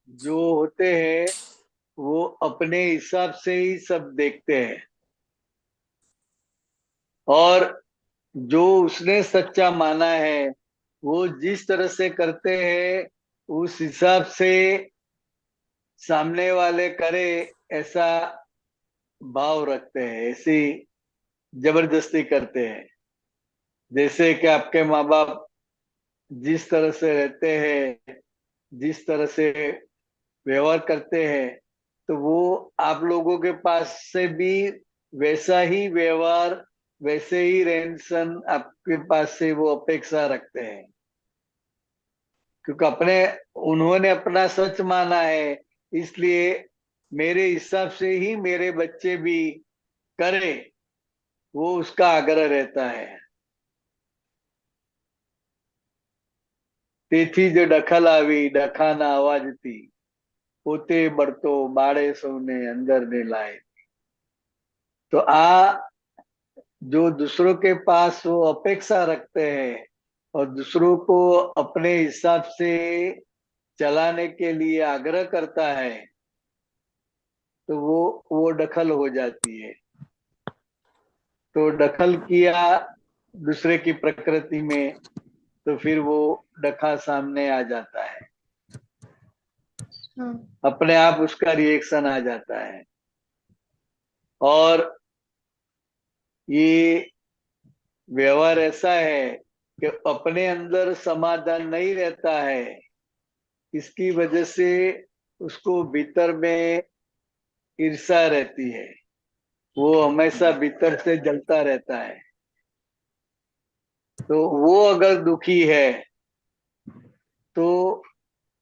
जो होते हैं, वो अपने हिसाब से ही सब देखते हैं। और जो उसने सच्चा माना है, वो जिस तरह से करते हैं, उस हिसाब से सामने वाले करे, ऐसा भाव रखते हैं, ऐसी जबरदस्ती करते हैं। जैसे कि आपके माँ बाप जिस तरह से रहते हैं, जिस तरह से व्यवहार करते हैं, तो वो आप लोगों के पास से भी वैसा ही व्यवहार, वैसे ही रहन सहन आपके पास से वो अपेक्षा रखते हैं। क्योंकि उन्होंने अपना सच माना है, इसलिए मेरे हिसाब से ही मेरे बच्चे भी करे वो उसका आग्रह रहता है। તેથી જ ડખલ આવી ડખાના અવાજથી પોતે બળતો બાળે સૌને અંદર ને લાए। तो जो दूसरों के पास वो अपेक्षा रखते हैं और दूसरों को अपने हिसाब से चलाने के लिए आग्रह करता है, तो वो दखल हो जाती है। तो दखल किया दूसरे की प्रकृति में, तो फिर वो डखा सामने आ जाता है, हाँ अपने आप उसका रिएक्शन आ जाता है। और ये व्यवहार ऐसा है कि अपने अंदर समाधान नहीं रहता है, इसकी वजह से उसको भीतर में ईर्ष्या रहती है, वो हमेशा भीतर से जलता रहता है। तो वो अगर दुखी है तो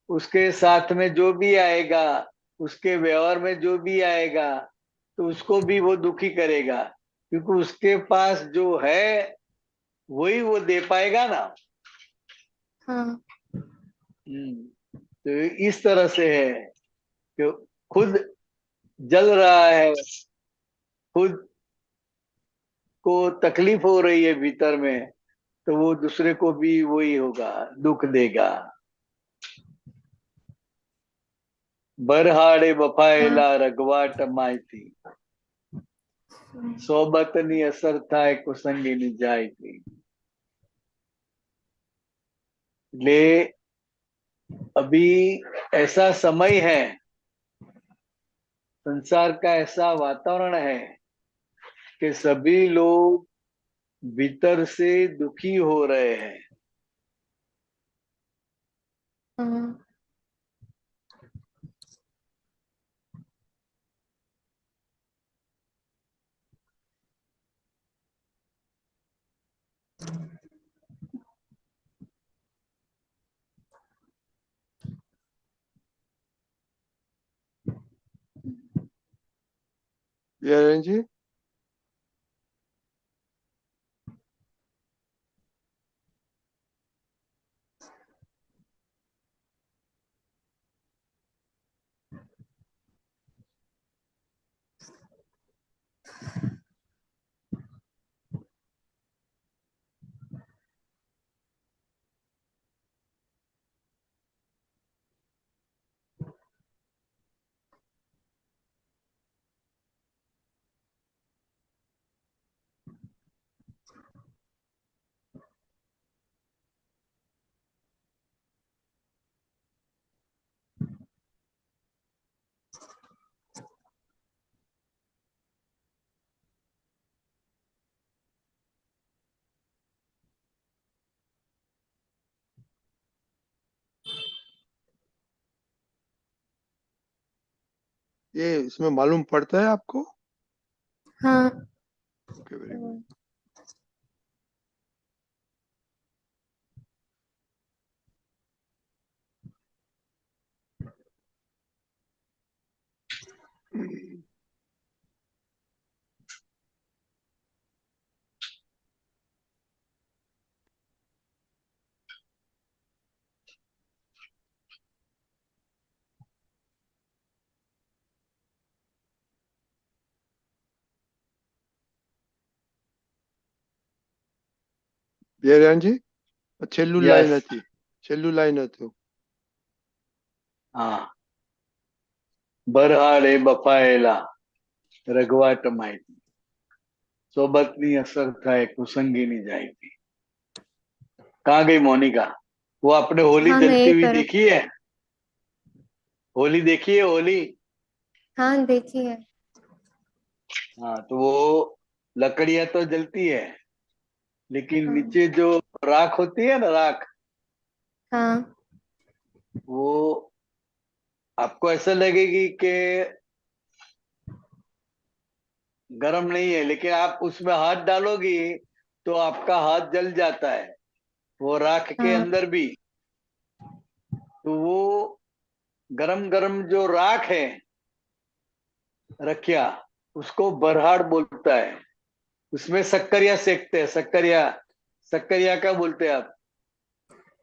उसके साथ में जो भी आएगा, उसके व्यवहार में जो भी आएगा, तो उसको भी वो दुखी करेगा, क्योंकि उसके पास जो है वही वो दे पाएगा ना। हाँ तो इस तरह से है कि खुद जल रहा है, खुद को तकलीफ हो रही है भीतर में, तो वो दूसरे को भी वही होगा, दुख देगा। बरहाड़े बफाएला रगवाट मायती सोबतनी असर थाय कुसंगीनी जायती। ले अभी ऐसा समय है, संसार का ऐसा वातावरण है कि सभी लोग भीतर से दुखी हो रहे हैं। हाँ विद्यारायण जी, ये इसमें मालूम पड़ता है आपको? हाँ ओके, वेरी गुड। વિદ્યારાયણ जी, છેલ્લું Yes. લાઈન હતી, છેલ્લું લાઈન હતું। हाँ, बरहाड़े बफाएला रगवाट मायती सोबतनी असर थाय कुसंगीनी जायती। कहाँ गई मोनिका? वो आपने होली हाँ, मैं जलती यही हुई पर। देखी है? होली देखी है? होली, हाँ देखी है। हाँ, तो वो लकड़ियां तो जलती है, लेकिन हाँ नीचे जो राख होती है ना, राख, हाँ वो आपको ऐसा लगेगी कि गर्म नहीं है, लेकिन आप उसमें हाथ डालोगी तो आपका हाथ जल जाता है, वो राख के हाँ अंदर भी। तो वो गरम गरम जो राख है रखिया, उसको बरहाड़ बोलता है। उसमें शक्करिया सेकते हैं। शक्करिया, शक्करिया क्या बोलते हैं आप?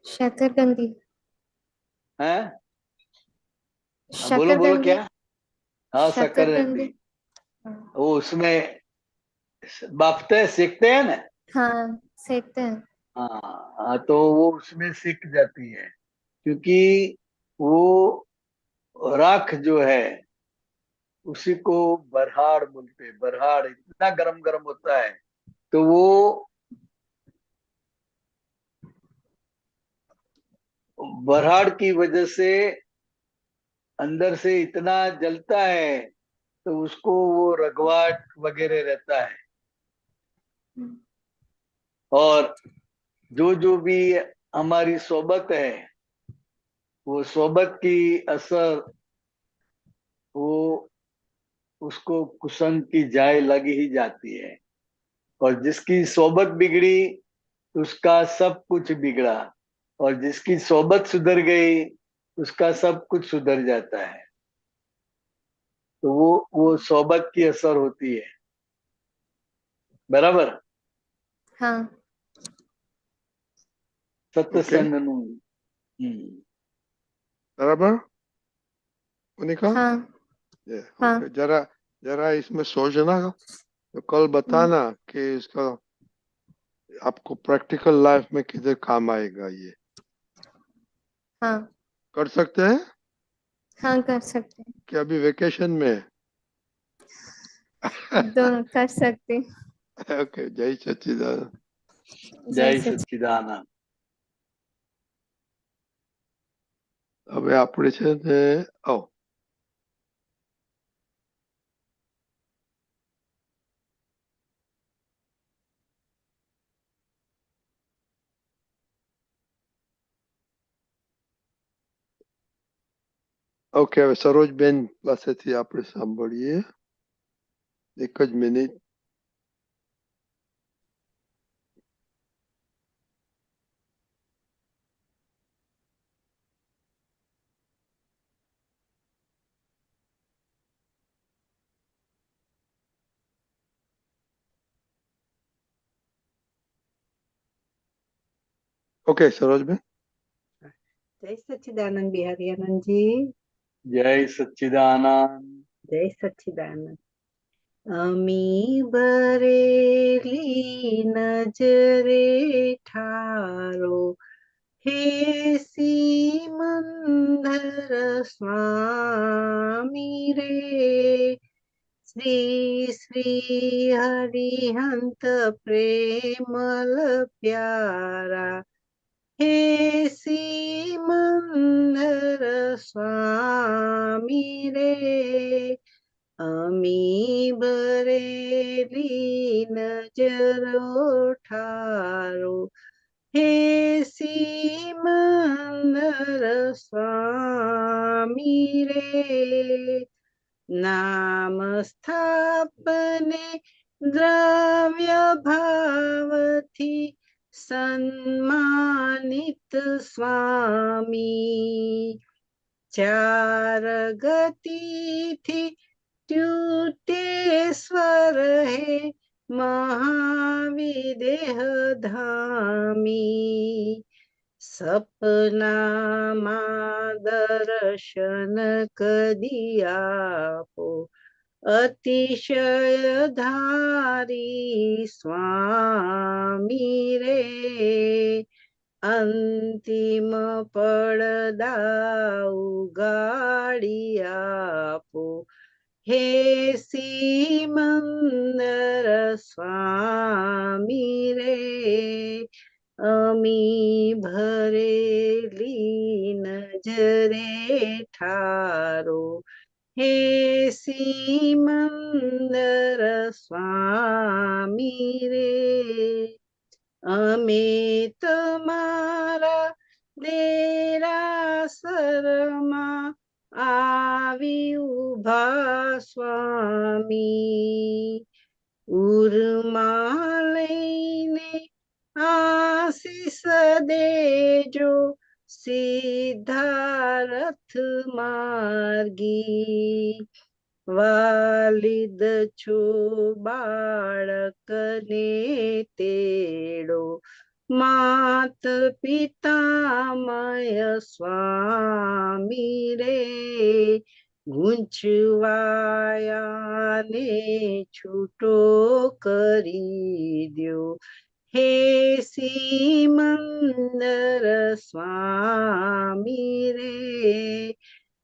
शकरकंदी। हैं? बोलो बोलो शकरकंदी। क्या? हाँ, शकरकंदी। शक्करकंदी। वो उसमें बाफते हैं, सेकते हैं ना। हाँ, सेकते हैं। हाँ, तो वो उसमें सिक जाती है, क्योंकि वो राख जो है उसी को बरहाड़ बोलते हैं। बरहाड़ इतना गरम गरम होता है, तो वो बरहाड़ की वजह से अंदर से इतना जलता है, तो उसको वो रगवाट वगैरह रहता है। और जो जो भी हमारी सोबत है, वो सोबत की असर, वो उसको कुसंग की जाय लग ही जाती है। और जिसकी सोबत बिगड़ी, उसका सब कुछ बिगड़ा। और जिसकी सोबत सुधर गई, उसका सब कुछ सुधर जाता है। तो वो सोबत की असर होती है। बराबर? हाँ। सत्संग નું। बराबर मोनिका? हाँ। हाँ। ओके, जरा जरा इसमें सोचना, तो कल बताना कि इसका आपको प्रैक्टिकल लाइफ में किधर काम आएगा। ये हाँ। कर सकते हैं हाँ, कर सकते हैं। कि अभी वेकेशन में? दोनों कर सकते हैं। ओके, जय सच्चिदानंद। जय जय सच्चिदानंद। સચ્ચિદાનંદ। હવે આપણે છે ને ઓકે, હવે સરોજબેન પાસેથી આપણે સાંભળીએ એક જ મિનિટ. ઓકે સરોજબેન. जय सच्चिदानंद बिहारी आनंद जी। जय सच्चिदानंद। जय सच्चिदानंद। अमी बरेली नजरे ठारो, हे सिमंदर स्वामी रे। श्री श्री हरिहंत प्रेमल प्यारा, हे सिमंदर स्वामी रे। अमी बरेली नजरो ठारो, हे सिमंदर स्वामी रे। नाम स्थापने द्रव्य भावथी सन्मानित स्वामी। चार गति थी ट्यूटेश्वर है महाविदेह धामी। सपना मां दर्शन कदियापो, अतिशय धारी स्वामी रे। अंतिम पड़दा उगाड़ी आपो, हे सिमंदर स्वामी रे। अमी भरेली नजरे ठारो, हे सिमंदर स्वामी रे। अमे तमारा देरासरमा आवी उभा स्वामी। उर्मा लईने आशीष देजो, सिद्धारथ मार्गी। વાલિદ છો બાળકને તેડો, માત પિતામય સ્વામી રે, ગૂંચવાયાને છૂટો કરી દ્યો, હે સિમંદર સ્વામી રે,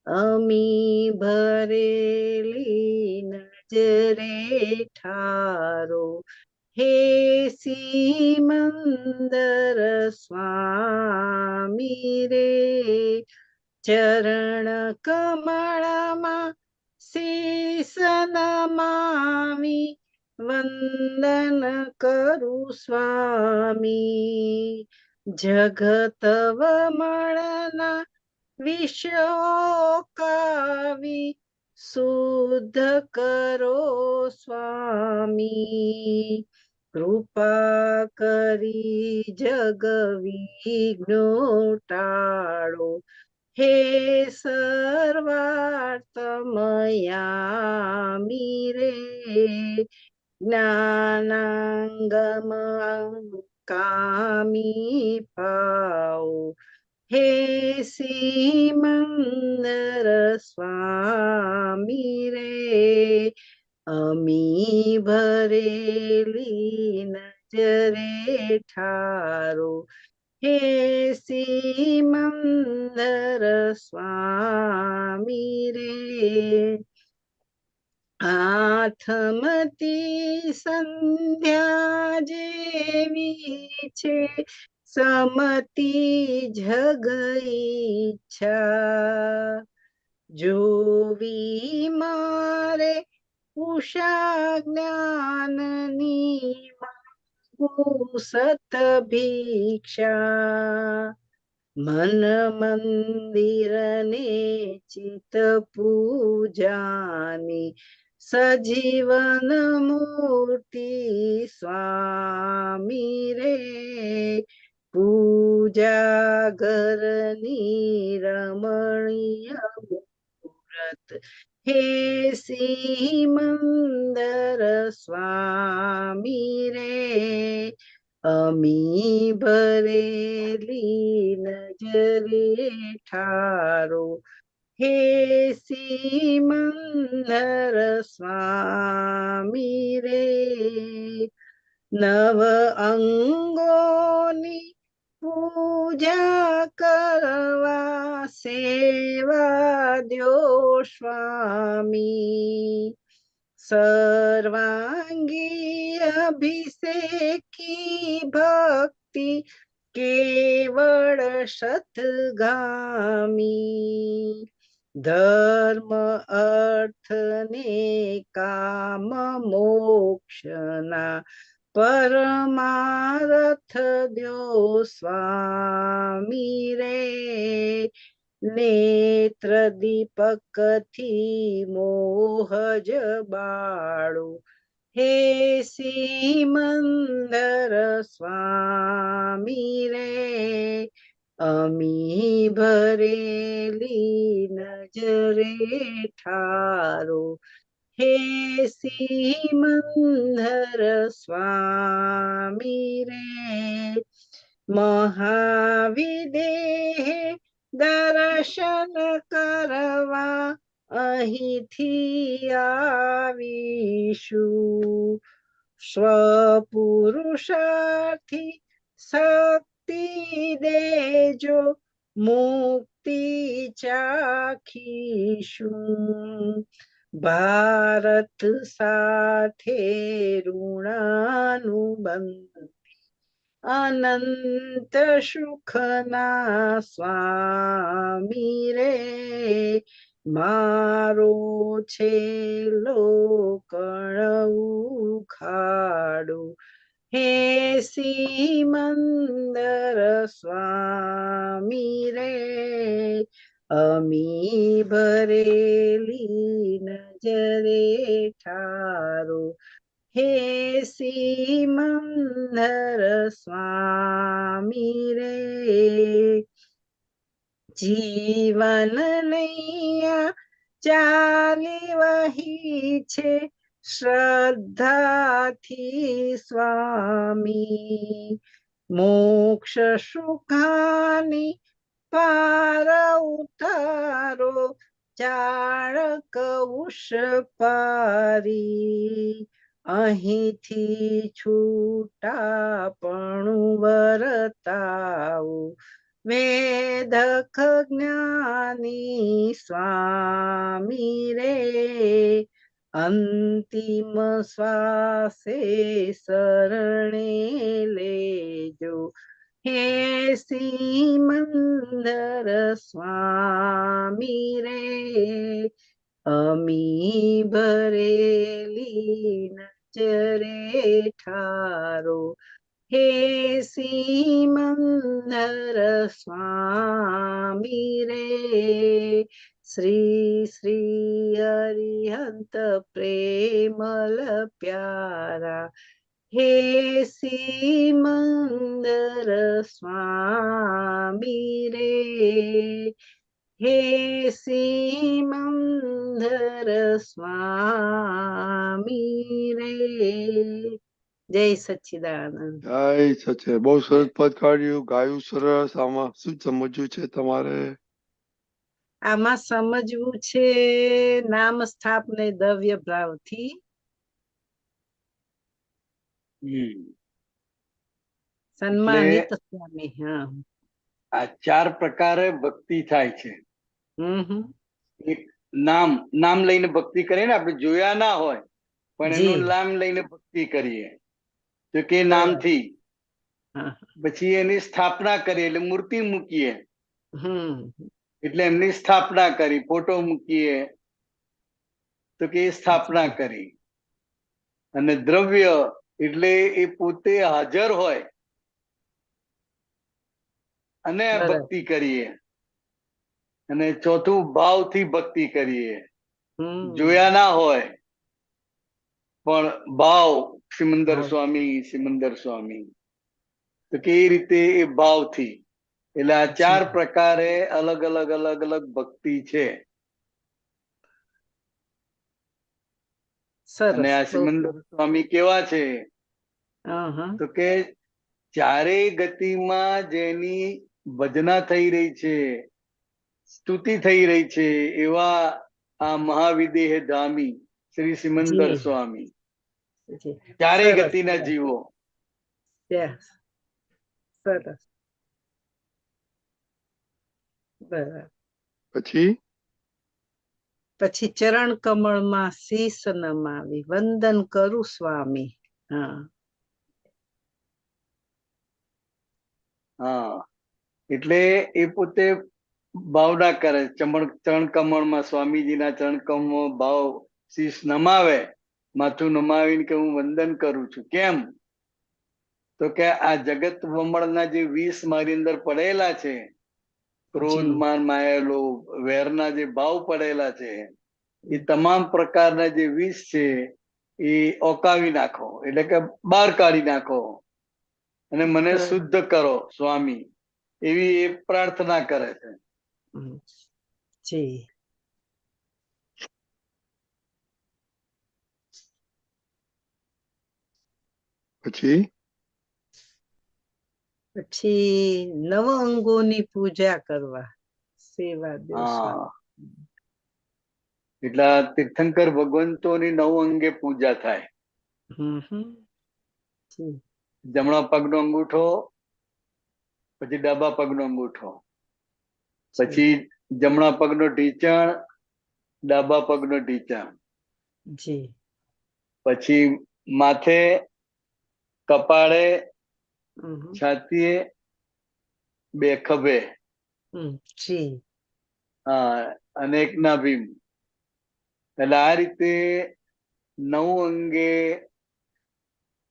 અમી ભરેલી નજરે ઠારો, હે સિમંદર સ્વામી રે, ચરણ કમળમાં શીસ નમાવી વંદન કરું સ્વામી, જગત વમળના વિષયો કાવી શુદ્ધ કરો સ્વામી, કૃપા કરી જગ વિઘ્નો ટાળો, હે સર્વાર્થમયામી રે, જ્ઞાનાંગમ કામી પાઓ, હે સિમંદર સ્વામી રે, અમી ભરેલી નજરે ઠારો, હે સિમંદર સ્વામી રે, આથમતી સંધ્યા જેવી છે, સમતી જગ ઈચ્છા, જોવી મારે ઉષા જ્ઞાનની સત ભિક્ષા, મન મંદિર ને ચિત પૂજાની, સજીવન મૂર્તિ સ્વામી રે, પૂજા ઘરની રમણીય મૂરત, હે સિમંદર સ્વામી રે, અમી ભરેલી નજરે ઠારો, હે સિમંદર સ્વામી રે, નવ અંગોની પૂજા કરવા સેવા દ્યો સ્વામી, સર્વાંગી અભિષેકી ભક્તિ કેવળ સતગામી, ધર્મ અર્થ ને કામ મોક્ષના પરમારથ દ્યો સ્વામી રે, નેત્ર દીપક થી મોહ જબાળો, હે સિમંદર સ્વામી રે, અમી ભરેલી નજરે ઠારો, હે સિમંદર સ્વામી રે, મહાવિદેહે દર્શન કરવા અહીંથી આવીશું, સ્વપુરુષાર્થી શક્તિ દેજો મુક્તિ ચાખીશું, ભારત સાથે ઋણાનુબંધ અનંત સુખના સ્વામી રે, મારો છેલ્લો કણ ઉખાડો, હે સિમંદર સ્વામી રે, અમી ભરેલી નજરે ઠારો, હે સિમંદર સ્વામી રે, જીવન નૈયા ચાલી વહી છે શ્રદ્ધાથી સ્વામી. મોક્ષ સુખાની પાર ઉતારો ચાળક ઉષ પારી. અહીંથી છૂટા પણ વર્તાવું વેદક જ્ઞાની સ્વામી રે. અંતિમ શ્વાસે શરણે લેજો હે સિમંદર સ્વામી રે. અમી ભરેલી નજરે ઠારો હે સિમંદર સ્વામી રે. શ્રી શ્રી હરિહંત પ્રેમલ પ્યારા હે સિમંદર સ્વામી રે. હે સિમંદર સ્વામી રે. જય સચ્ચિદાનંદ. જય સચે. બહુ સરસ પદ કાઢ્યું, ગાયું સરસ. આમાં શું સમજવું છે તમારે? આમાં સમજવું છે નામ સ્થાપને દ્રવ્ય ભાવથી સન્માનિત સ્વામી. હા, આ 4 પ્રકારે ભક્તિ થાય છે. હમ. એક નામ લઈને ભક્તિ કરીએ ને, આપણે જોયા ના હોય પણ જી. એનું નામ લઈને ભક્તિ કરીએ તો કે બરાબર. નામથી. હા. પછી એની સ્થાપના કરીએ એટલે મૂર્તિ મૂકીએ હમ. એટલે એમની સ્થાપના કરી. ફોટો મૂકીએ તો કે સ્થાપના કરી. અને દ્રવ્ય એટલે એ પોતે હાજર હોય અને બરાબર. ભક્તિ કરીએ. અને ચોથું ભાવથી ભક્તિ કરીએ. હમ. જોયા ના હોય પણ ભાવ સિમંદર હા. સ્વામી, સિમંદર સ્વામી, તો કે એ રીતે એ ભાવથી. એટલે આ 4 જી. પ્રકારે અલગ અલગ અલગ અલગ ભક્તિ છે. અને સરસ. આ બહુ સિમંદર સરસ. સ્વામી કેવા છે હા. તો કે ચારેય ગતિમાં જેની ભજના થઈ રહી છે, સ્તુતિ થઈ રહી છે, એવા આ મહાવિદેહ ધામી શ્રી સિમંદર જી. સ્વામી જી. ચારેય સરસ. ગતિના જીવો. Yes. સરસ. બરાબર. પછી પછી ચરણ કમળમાં શીશ નમાવી વંદન કરું સ્વામી. હા. હા, એટલે એ પોતે ભાવના કરે. ચરણ કમળમાં સ્વામીજીના ચરણ કમળ ભાવ શીશ નમાવે, માથું નમાવીને કે હું વંદન કરું છું. કેમ તો કે આ જગત વમળના જે વિષ મારી અંદર પડેલા છે, ક્રોધ, જી. માન, માયેલો, વેરના જે ભાવ પડેલા છે, એ તમામ પ્રકારના જે વિષ છે એ ઓકાવી નાખો, એટલે કે બહાર કાઢી નાખો અને મને શુદ્ધ કરો સ્વામી, એવી એ પ્રાર્થના કરે છે. જી. પછી પછી નવ અંગોની પૂજા કરવા સેવા દેવ સ્વામી. એટલે તીર્થંકર ભગવંતોની 9 અંગે પૂજા થાય. જમણા પગનો અંગૂઠો, પછી ડાબા પગનો અંગૂઠો, પછી જમણા પગનો ઢીંચણ, ડાબા પગનો ઢીંચણ, જી. પછી માથે, કપાળે, છાતીએ, 2 ખભે, જી. અને એક નાભીમ. એટલે આ રીતે 9 અંગે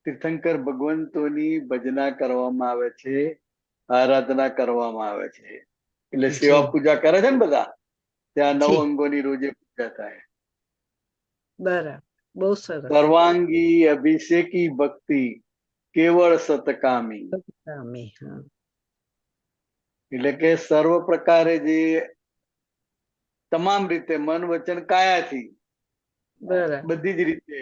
તીર્થંકર ભગવંતોની ભજના કરવામાં આવે છે, આરાધના કરવામાં આવે છે. એટલે સેવા પૂજા કરે છે ને બધા, ત્યાં 9 અંગોની રોજે પૂજા થાય. બરાબર. બહુ સરસ. સર્વાંગી અભિષેકી ભક્તિ કેવળ સતકામી. એટલે કે સર્વ પ્રકારે જે તમામ રીતે મન વચન કાયાથી બરાબર. બધી જ રીતે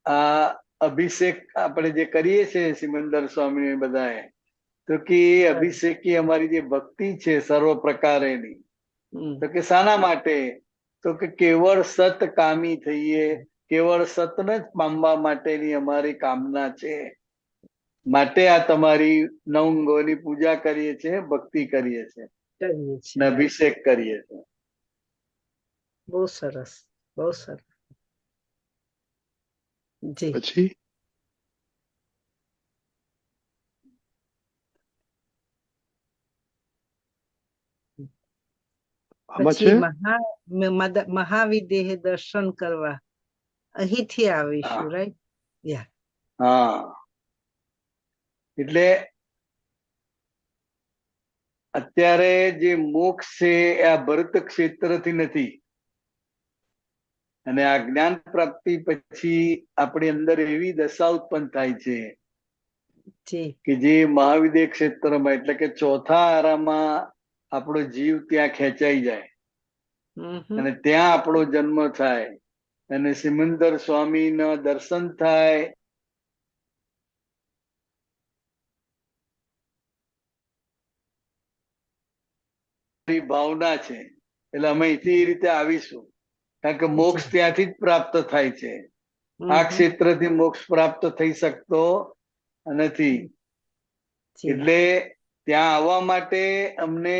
આ અભિષેક આપણે જે કરીએ છીએ સિમંદર સ્વામી બધાએ, તો કે એ અભિષેક અમારી જે ભક્તિ છે સર્વ પ્રકારેની, તો કે શાના માટે? તો કે કેવળ સતકામી થઈએ, કેવળ સતને જ પામવા માટેની અમારી કામના છે. માટે આ તમારી નવ અંગોની પૂજા કરીએ છીએ, ભક્તિ કરીએ છીએ કરીએ ને છીએ. અભિષેક કરીએ છીએ. બહુ સરસ, બહુ સરસ. જી. પછી આમાં છે પછી મહાવિદેહ દર્શન કરવા અહીંથી આવીશું, હા. રાઈટ? યા. હા, એટલે અત્યારે જે મોક્ષ છે એ આ ભરત ક્ષેત્રથી નથી, અને આ જ્ઞાન પ્રાપ્તિ પછી આપણી અંદર એવી દશા ઉત્પન્ન થાય છે જી. કે જે મહાવિદેહ ક્ષેત્રમાં એટલે કે ચોથા આરામાં આપણો જીવ ત્યાં ખેંચાઈ જાય અને ત્યાં આપણો જન્મ થાય અને સિમંદર સ્વામીના દર્શન થાય. ભાવના છે એટલે અમે અહીંથી એ રીતે આવીશું, કારણ કે મોક્ષ ત્યાંથી જ પ્રાપ્ત થાય છે. આ ક્ષેત્રથી મોક્ષ પ્રાપ્ત થઈ શકતો નથી. એટલે ત્યાં આવવા માટે અમને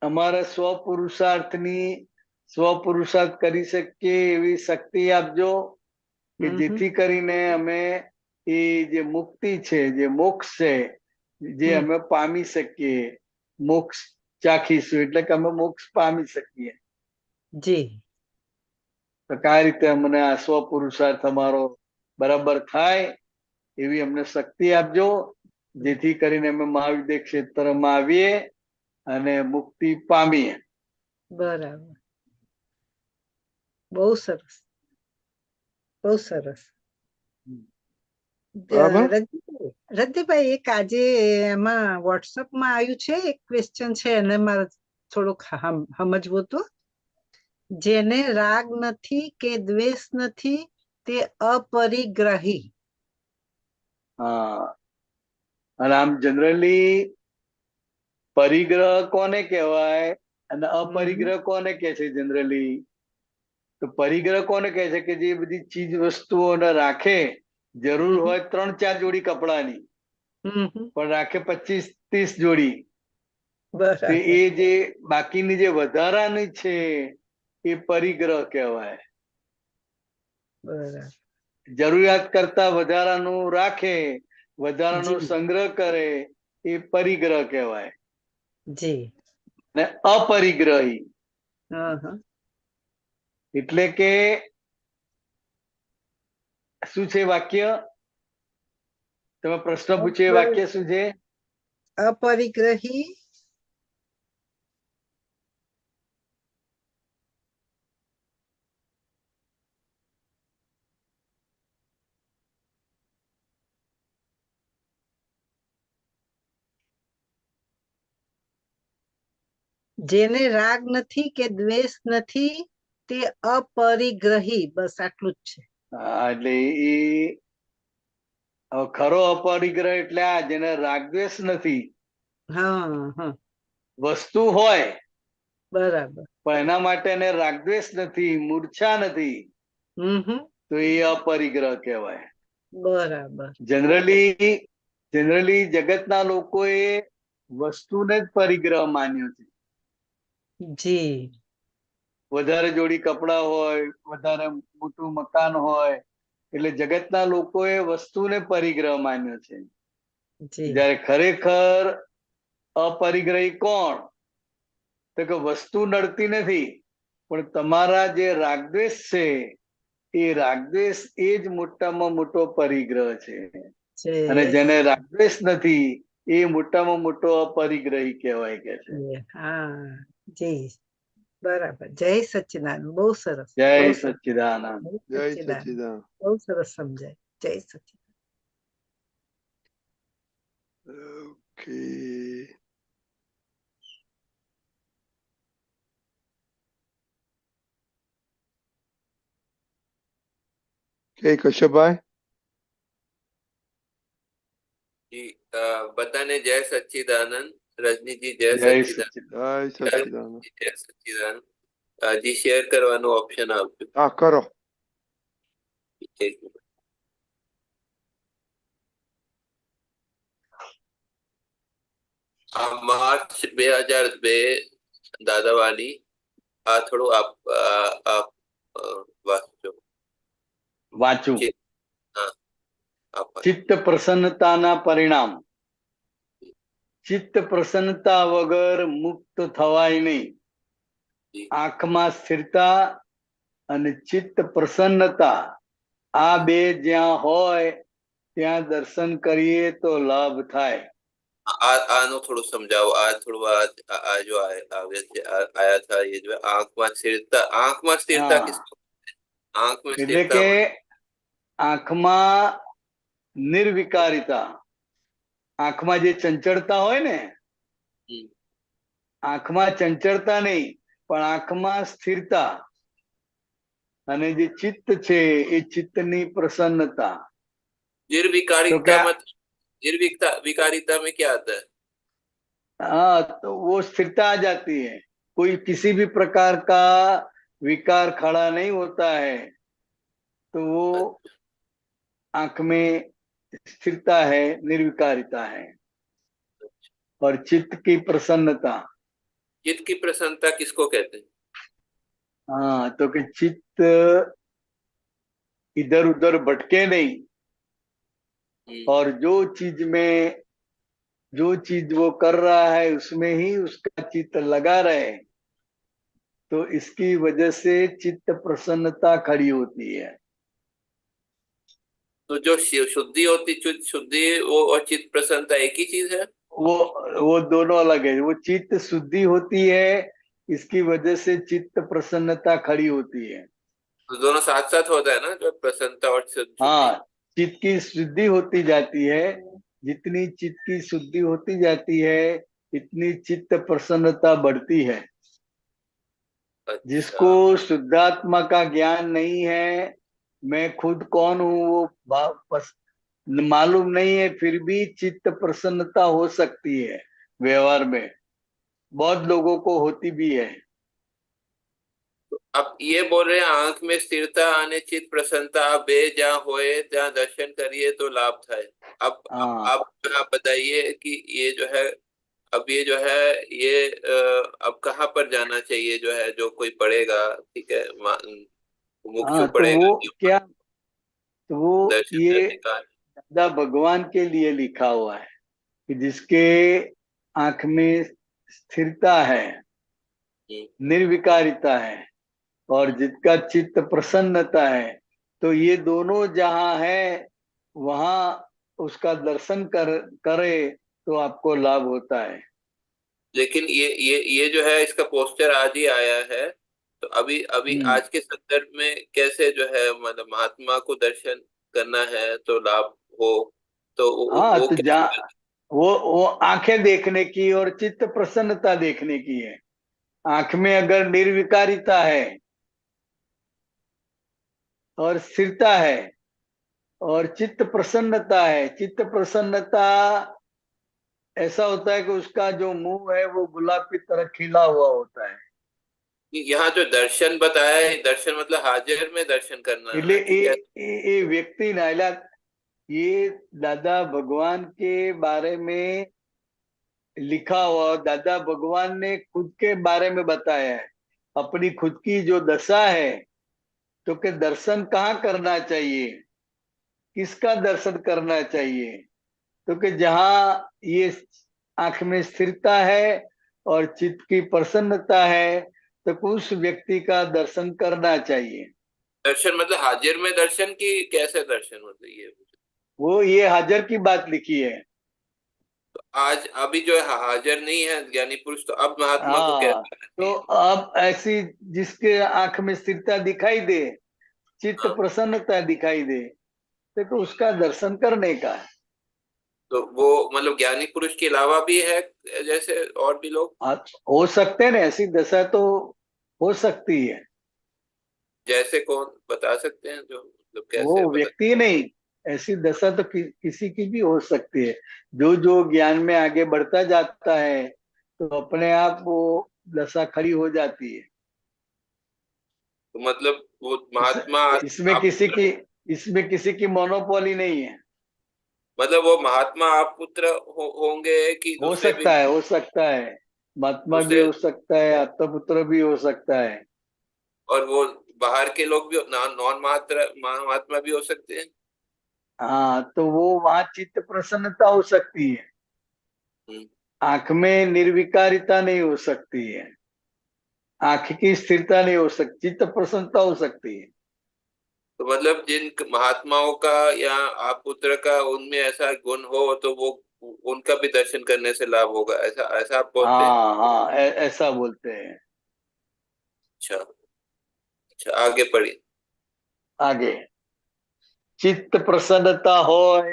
અમારા સ્વપુરુષાર્થ કરી શકીએ એવી શક્તિ આપજો, કે જેથી કરીને અમે એ જે મુક્તિ છે, જે મોક્ષ છે, જે અમે પામી શકીએ, મોક્ષ ચાખીશું એટલે કે અમે મોક્ષ પામી શકીએ. જી. તો કઈ રીતે અમને આ સ્વપુરુષાર્થ અમારો બરાબર થાય એવી અમને શક્તિ આપજો, જેથી કરીને અમે મહાવિદેહ ક્ષેત્રમાં આવીએ અને મુક્તિ પામીએ. બરાબર. બહુ સરસ, બહુ સરસ. બરાબર. રતિભાઈ, એક આજે એમાં વોટ્સઅપમાં આવ્યું છે, એક ક્વેશ્ચન છે, એને મારે થોડુંક સમજવું હતું. જેને રાગ નથી કે દ્વેષ નથી તે અપરિગ્રહી. હા, અને આમ જનરલી પરિગ્રહ કોને કહેવાય અને અપરિગ્રહ કોને કહે છે? જનરલી તો પરિગ્રહ કોને કહે છે? કે જે બધી ચીજ વસ્તુઓને રાખે, જરૂર હોય 3-4 જોડી કપડાની, પણ રાખે 25-30 જોડી. તો એ જે બાકીની જે વધારાની છે એ પરિગ્રહ કહેવાય. બરાબર. જરૂરિયાત કરતા વધારાનું રાખે, વધારાનો સંગ્રહ કરે, એ પરિગ્રહ કહેવાય. જી. ને અપરિગ્રહી એટલે કે શું છે વાક્ય? તમે પ્રશ્ન પૂછ્યો એ વાક્ય શું છે? અપરિગ્રહી જેને રાગ નથી કે દ્વેષ નથી તે અપરિગ્રહી. બસ આટલું જ છે. એટલે એ ખરો અપરિગ્રહ એટલે આ જેને રાગદ્વેષ નથી. વસ્તુ હોય બરાબર, પણ એના માટે એને રાગદ્વેષ નથી, મૂર્છા નથી, તો એ અપરિગ્રહ કહેવાય. બરાબર. જનરલી જગતના લોકોએ વસ્તુને જ પરિગ્રહ માન્યો છે. જી. વધારે જોડી કપડા હોય, વધારે મોટું મકાન હોય, એટલે જગતના લોકોએ વસ્તુને પરિગ્રહ માન્યો છે. જ્યારે ખરેખર અપરિગ્રહી કોણ? તો કે વસ્તુ નડતી નથી, પણ તમારા જે રાગદ્વેષ છે એ રાગદ્વેષ એ જ મોટામાં મોટો પરિગ્રહ છે. અને જેને રાગદ્વેષ નથી એ મોટામાં મોટો અપરિગ્રહી કહેવાય કે છે. હા, જી. બરાબર. જય સચ્ચિદાનંદ. બહુ સરસ. જય બહુ સરસ. સચ્ચિદાનંદ. જય સચ્ચિદાનંદ. બહુ સરસ સમજાય. જય સચ્ચિદાનંદ. ઓકે. ओके कश्यप भाई। जी बताने जय सच्चिदानंद। रजनी जी जय जय सच्चिदानंद। सच्चिदानंद। जय सच्चिदानंद। जय सच्चिदानंद। जी शेयर करવાનો ઓપ્શન આપજો। हाँ करो। એક મિનિટ। આ માર્ચ 2002 દાદાવાની આ થોડું આપ વાંચજો। વાંચું। હા આપ ચિત્ત પ્રસન્નતાના પરિણામ। ચિત્ત પ્રસન્નતા વગર મુક્ત થવાય નહીં। આંખમાં સ્થિરતા અને ચિત્ત પ્રસન્નતા આ બે જ્યાં હોય ત્યાં દર્શન કરીએ તો લાભ થાય। આનું થોડું સમજાવો। આ થોડું આ જો આયા था ये जो आंख में स्थिरता हाँ। किसको आंख में એટલે स्थिरता કે આંખમાં નિર્વિકારિતા, આંખમાં જે ચંચળતા હોય ને, આંખમાં ચંચળતા નહીં પણ આંખમાં સ્થિરતા અને જે ચિત્ત છે એ ચિત્તની પ્રસન્નતા। निर्विकारिता मतलब निर्विकारिता में क्या आता है? हाँ तो वो स्थिरता आ जाती है। कोई किसी भी प्रकार का विकार खड़ा नहीं होता है तो वो आंख में स्थिरता है, निर्विकारिता है। और चित्त की प्रसन्नता, चित्त की प्रसन्नता किसको कहते हैं? हाँ तो कि चित्त इधर उधर भटके नहीं और जो चीज वो कर रहा है उसमें ही उसका चित्त लगा रहे, तो इसकी वजह से चित्त प्रसन्नता खड़ी होती है। तो जो शुद्धि होती चित्त शुद्धि वो और चित्त प्रसन्नता एक ही चीज है? वो दोनों अलग है। वो चित्त शुद्धि होती है, इसकी वजह से चित्त प्रसन्नता खड़ी होती है। तो दोनों साथ साथ होता है ना, जो प्रसन्नता और शुद्धि। हाँ, चित्त की शुद्धि होती जाती है। जितनी चित्त की शुद्धि होती जाती है इतनी चित्त प्रसन्नता बढ़ती है। जिसको शुद्धात्मा का ज्ञान नहीं है, मैं खुद कौन हूँ वो मालूम नहीं है, फिर भी चित्त प्रसन्नता हो सकती है। व्यवहार में बहुत लोगों को होती भी है। तो अब ये बोल रहे हैं आंख में स्थिरता आने चित्त प्रसन्नता बे जहाँ होए जहाँ दर्शन करिए तो लाभ था। अब आप बताइए कि ये जो है अब ये जो है ये अब कहाँ पर जाना चाहिए, जो है जो कोई पढ़ेगा, ठीक है, मुख्य पढ़ेगा तो वो क्या, तो वो ये का दादा भगवान के लिए लिखा हुआ है कि जिसके आंख में स्थिरता है, निर्विकारिता है और जिसका चित्त प्रसन्नता है, तो ये दोनों जहां है वहां उसका दर्शन करे तो आपको लाभ होता है। लेकिन ये जो है इसका पोस्टर आज ही आया है, तो अभी आज के संदर्भ में कैसे जो है मतलब महात्मा को दर्शन करना है तो लाभ हो, तो हाँ वो तो वो आंखें देखने की और चित्त प्रसन्नता देखने की है। आंख में अगर निर्विकारिता है और स्थिरता है और चित्त प्रसन्नता है, चित्त प्रसन्नता ऐसा होता है कि उसका जो मुंह है वो गुलाब की तरह खिला हुआ होता है। यहाँ जो दर्शन बताया है, दर्शन मतलब हाजिर में दर्शन करना है, ठीक है? ये व्यक्ति नायला ये दादा भगवान के बारे में लिखा हुआ, दादा भगवान ने खुद के बारे में बताया है, अपनी खुद की जो दशा है, तो कि दर्शन कहाँ करना चाहिए, किसका दर्शन करना चाहिए, तो कि जहां ये आंख में स्थिरता है और चित्त की प्रसन्नता है तो उस व्यक्ति का दर्शन करना चाहिए। दर्शन मतलब हाजिर में दर्शन की कैसे दर्शन होते ये वो ये हाजिर की बात लिखी है। तो आज अभी जो है हाजिर नहीं है ज्ञानी पुरुष, तो अब महात्मा को कहते हैं तो अब ऐसी जिसके आंख में स्थिरता दिखाई दे, चित्त प्रसन्नता दिखाई दे, तो उसका दर्शन करने का है। तो वो मतलब ज्ञानी पुरुष के अलावा भी है जैसे और भी लोग हो सकते हैं ना, ऐसी दशा तो हो सकती है। जैसे कौन बता सकते हैं जो मतलब कैसे वो व्यक्ति नहीं, ऐसी दशा तो किसी की भी हो सकती है। जो जो ज्ञान में आगे बढ़ता जाता है तो अपने आप वो दशा खड़ी हो जाती है। तो मतलब वो महात्मा इसमें आप किसी की इसमें किसी की मोनोपोली नहीं है। मतलब वो महात्मा आप पुत्र होंगे कि हो दूसरे भी? सकता है, हो सकता है, महात्मा भी दूसरे हो सकता है, आत्मपुत्र भी हो सकता है। और वो बाहर के लोग भी नॉन महात्मा भी हो सकते हैं। हाँ, तो वो वहां चित्त प्रसन्नता हो सकती है। हम्म। आंख में निर्विकारिता नहीं हो सकती है, आंख की स्थिरता नहीं हो सकती, चित्त प्रसन्नता हो सकती है। तो मतलब जिन महात्माओं का या आप पुत्र का उनमें ऐसा गुण हो तो वो उनका भी दर्शन करने से लाभ होगा, ऐसा ऐसा आप बोलते हैं? हाँ हाँ, ऐसा बोलते हैं। अच्छा। अच्छा, आगे पढ़िए। आगे, चित्त प्रसन्नता होय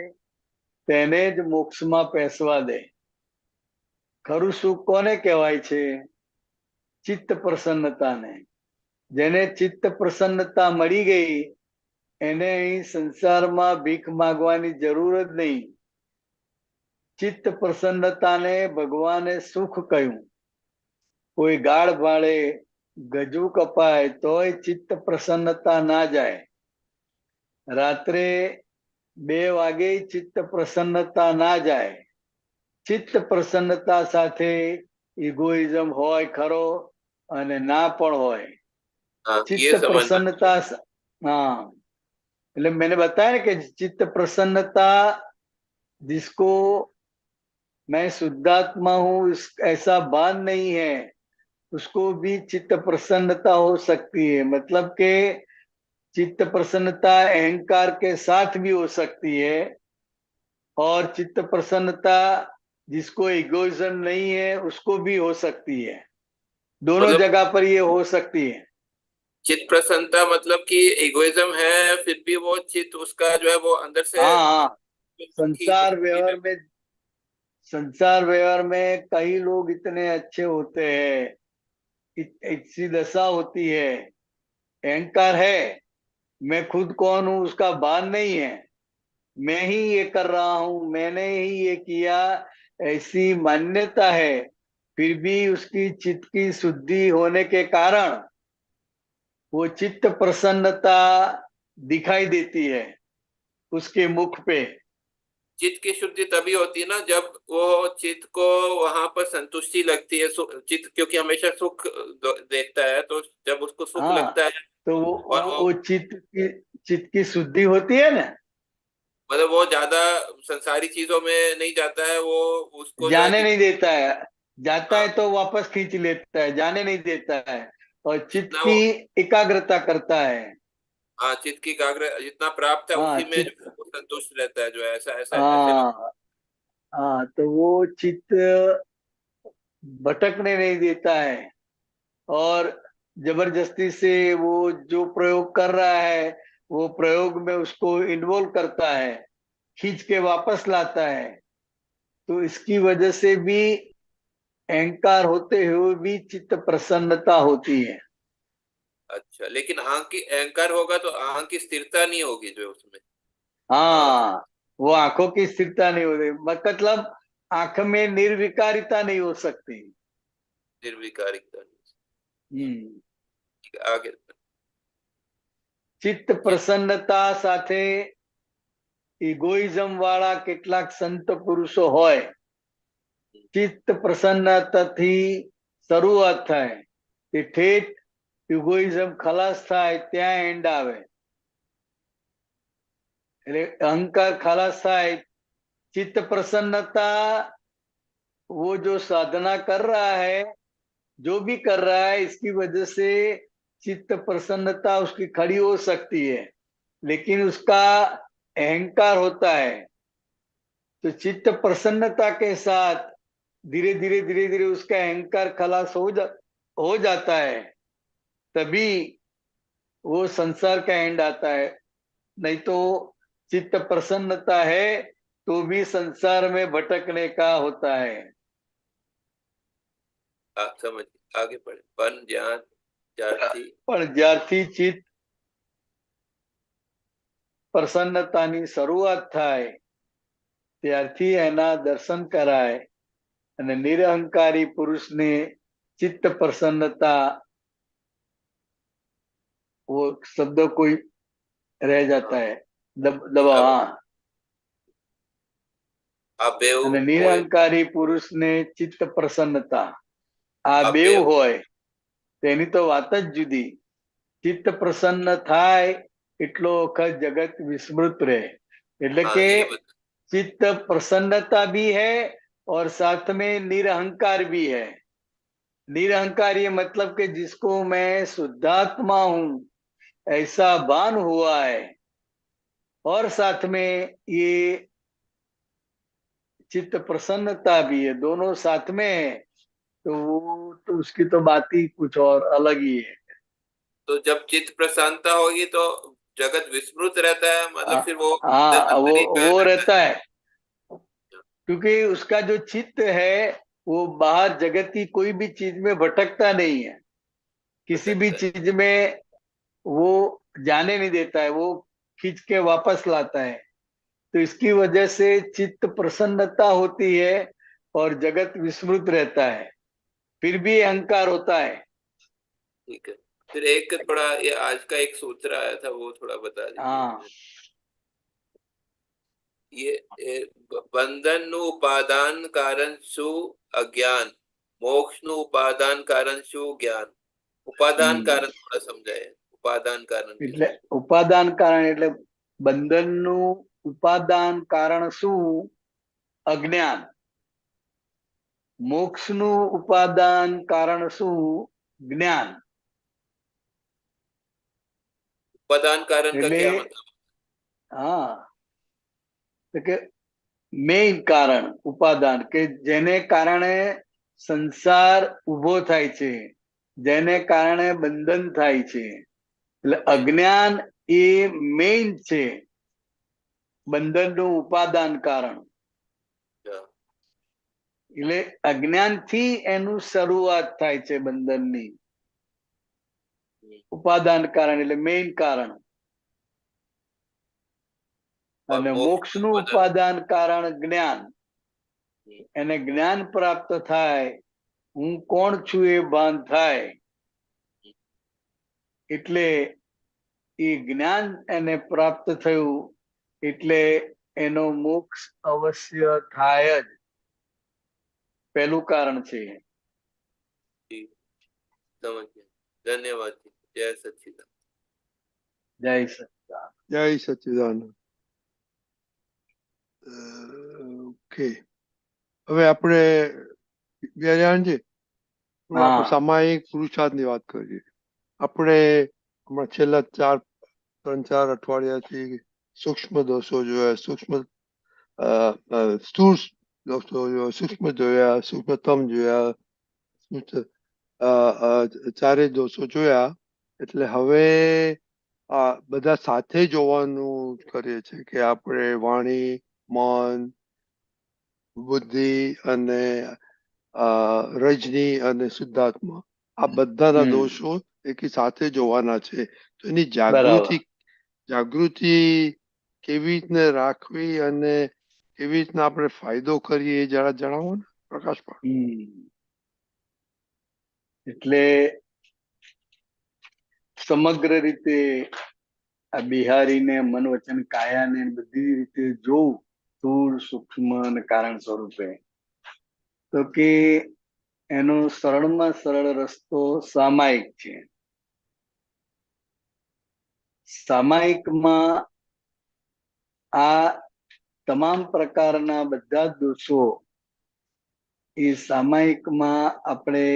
તેને જ મોક્ષમાં પેસવા દે। ખરું સુખ કોને કહેવાય છે? ચિત્ત પ્રસન્નતાને। જેને ચિત્ત પ્રસન્નતા મળી ગઈ એને અહીં સંસારમાં ભીખ માંગવાની જરૂર જ નહીં। ચિત્ત પ્રસન્નતાને ભગવાને સુખ કહ્યું। કોઈ ગાળ ભાળે, ગજુ કપાય તોય ચિત્ત પ્રસન્નતા ના જાય। રાત્રે 2 વાગે ચિત્ત પ્રસન્નતા ના જાય। ચિત્ત પ્રસન્નતા સાથે ઇગોઇઝમ હોય ખરો અને ના પણ હોય। हाँ, ये चित्त समझना। प्रसन्नता, हाँ, એટલે मैंने बताया ना कि चित्त प्रसन्नता जिसको मैं शुद्धात्मा हूं ऐसा भान नहीं है उसको भी चित्त प्रसन्नता हो सकती है। मतलब के चित्त प्रसन्नता अहंकार के साथ भी हो सकती है और चित्त प्रसन्नता जिसको इगोइज्म नहीं है उसको भी हो सकती है। दोनों मतलब जगह पर ये हो सकती है। चित्त प्रसन्नता मतलब कि इगोइज्म है फिर भी वो चित्त उसका जो है वो अंदर से हाँ हाँ, सुखी संसार सुखी व्यवहार में, संसार व्यवहार में कई लोग इतने अच्छे होते हैं, ऐसी दशा होती है, अहंकार है, मैं खुद कौन हूं उसका भान नहीं है, मैं ही ये कर रहा हूं, मैंने ही ये किया, ऐसी मान्यता है। फिर भी उसकी चित्त की शुद्धि होने के कारण वो चित्त प्रसन्नता दिखाई देती है उसके मुख पे। चित्त की शुद्धि तभी होती है ना जब वो चित्त को वहां पर संतुष्टि लगती है। चित्त क्योंकि हमेशा सुख देखता है, तो जब उसको सुख हाँ, लगता है तो और वो वो चित्त की शुद्धि होती है ना, मतलब वो ज्यादा संसारी चीजों में नहीं जाता है, वो उसको जो है जाने नहीं देता है, जाता हाँ, है तो वापस खींच लेता है, जाने नहीं देता है, और चित्त जितना की वो एकाग्रता करता है। हाँ चित्त की एकाग्र जितना प्राप्त है हाँ उसी में जो चित्त, है वो संतुष्ट रहता है, जो है ऐसा ऐसा ऐसे लोग। हाँ हाँ, तो वो चित्त भटकने नहीं देता है और जबरदस्ती से वो जो प्रयोग कर रहा है वो प्रयोग में उसको इन्वॉल्व करता है, खींच के वापस लाता है। तो इसकी वजह से भी अहंकार होते हुए भी चित्त प्रसन्नता होती है। अच्छा, लेकिन आंख की अहंकार होगा तो आंख की स्थिरता नहीं होगी जो उसमें। हाँ, वो आंखों की स्थिरता नहीं होती, मतलब आंख में निर्विकारिता नहीं हो सकती। निर्विकारिता। हम्म, ठीक है, आगे। चित्त પ્રસન્નતા સાથે ઇગોઇઝમ વાળા કેટલાક સંત પુરુષો હોય, ચિત્ત પ્રસન્નતાથી શરૂઆત થાય તે ઠેઠ ઇગોઇઝમ ખલાસ થાય ત્યાં એન્ડ આવે। એટલે અહંકાર ખલાસ થાય, चित्त प्रसन्नता, वो जो साधना कर रहा है, जो भी कर रहा है इसकी वजह से चित्त प्रसन्नता उसकी खड़ी हो सकती है, लेकिन उसका अहंकार होता है। तो चित्त प्रसन्नता के साथ धीरे धीरे धीरे धीरे उसका अहंकार खलास हो जाता है, तभी वो संसार का एंड आता है। नहीं तो चित्त प्रसन्नता है तो भी संसार में भटकने का होता है। समझ, आगे पढ़े। पण ज्ञान ज्यार्थी પણ જ્યારથી ચિત્ત પ્રસન્નતાની શરૂઆત થાય ત્યારથી એના દર્શન કરાય અને નિરહંકારી પુરુષને चित्त प्रसन्नता वो शब्द कोई रह जाता है दबा અને નિરહંકારી પુરુષને ચિત્ત પ્રસન્નતા આ બેવ હોય તેની તો વાત જ જુદી. ચિત્ત પ્રસન્ન થાય એટલો વખત જગત વિસ્મૃત રહે. એટલે કે चित्त प्रसन्नता भी है और साथ में निरहंकार भी है. निरहंकार ये मतलब कि जिसको मैं शुद्धात्मा हूं ऐसा भान हुआ है और साथ में ये चित्त प्रसन्नता भी है, दोनों साथ में है तो वो तो उसकी तो बात ही कुछ और अलग ही है. तो जब चित्त प्रसन्नता होगी तो जगत विस्मृत रहता है, मतलब फिर वो वो रहता है क्योंकि उसका जो चित्त है वो बाहर जगत की कोई भी चीज में भटकता नहीं है, किसी भी चीज में वो जाने नहीं देता है, वो खींच के वापस लाता है. तो इसकी वजह से चित्त प्रसन्नता होती है और जगत विस्मृत रहता है, फिर भी अहंकार होता है. ठीक है. फिर एक थोड़ा ये आज का एक सूत्र आया था वो थोड़ा बता दीजिए. हाँ, ये બંધન નું ઉપાદાન કારણ શું અજ્ઞાન, મોક્ષ નું ઉપાદાન કારણ શું જ્ઞાન. ઉપાદાન કારણ થોડા સમજાય. ઉપાદાન કારણ એટલે ઉપાદાન કારણ એટલે બંધન નું ઉપાદાન કારણ શું અજ્ઞાન, મોક્ષ નું ઉપાદાન કારણ શું જ્ઞાન. ઉપાદાન કારણ का क्या मतलब? हाँ, કે મેઇન કારણ ઉપાદાન કે જેને કારણે સંસાર ઉભો થાય છે, જેને કારણે બંધન થાય છે. એટલે અજ્ઞાન એ મેઇન છે બંધનનું ઉપાદાન કારણ. એટલે અજ્ઞાનથી એનું શરૂઆત થાય છે બંધનની. ઉપાદાન કારણ એટલે મેઇન કારણ. અને મોક્ષનું ઉપાદાન કારણ જ્ઞાન. એને જ્ઞાન પ્રાપ્ત થાય, હું કોણ છું એ ભાન થાય, એટલે એ જ્ઞાન એને પ્રાપ્ત થયું એટલે એનો મોક્ષ અવશ્ય થાય જ. પહેલું કારણ છે. ધન્યવાદ. જય સચ્ચિદાનંદ. જય સચ્ચિદાનંદ. જય સચ્ચિદાનંદ. ઓકે, હવે આપણે વ્યાયામજી સામાયિક પુરુષાર્થની વાત કરીએ. આપણે હમણાં છેલ્લા 3-4 અઠવાડિયાથી સૂક્ષ્મ દોષો જોયા, સ્થૂળ દોષો જોયા, સૂક્ષ્મ જોયા, સૂક્ષ્મતમ જોયા, ચારેય દોષો જોયા. એટલે હવે આ બધા સાથે જોવાનું કરીએ છીએ કે આપણે વાણી, મન, બુદ્ધિ અને રજની અને શુદ્ધાત્મા આ બધાના દોષો એકી સાથે જોવાના છે. તો એની જાગૃતિ કેવી રીતને રાખવી અને કેવી રીતના આપણે ફાયદો કરીએ એ જરા જણાવો ને પ્રકાશભાઈ. એટલે સમગ્ર રીતે આ બિહારીને મન વચન કાયાને બધી રીતે જોવું સ્થૂળ સૂક્ષ્મ અને કારણ સ્વરૂપે, તો કે એનો સરળમાં સરળ રસ્તો સામાયિક છે. સામાયિકમાં આ તમામ પ્રકારના બધા દોષો એ સામાયિકમાં આપણે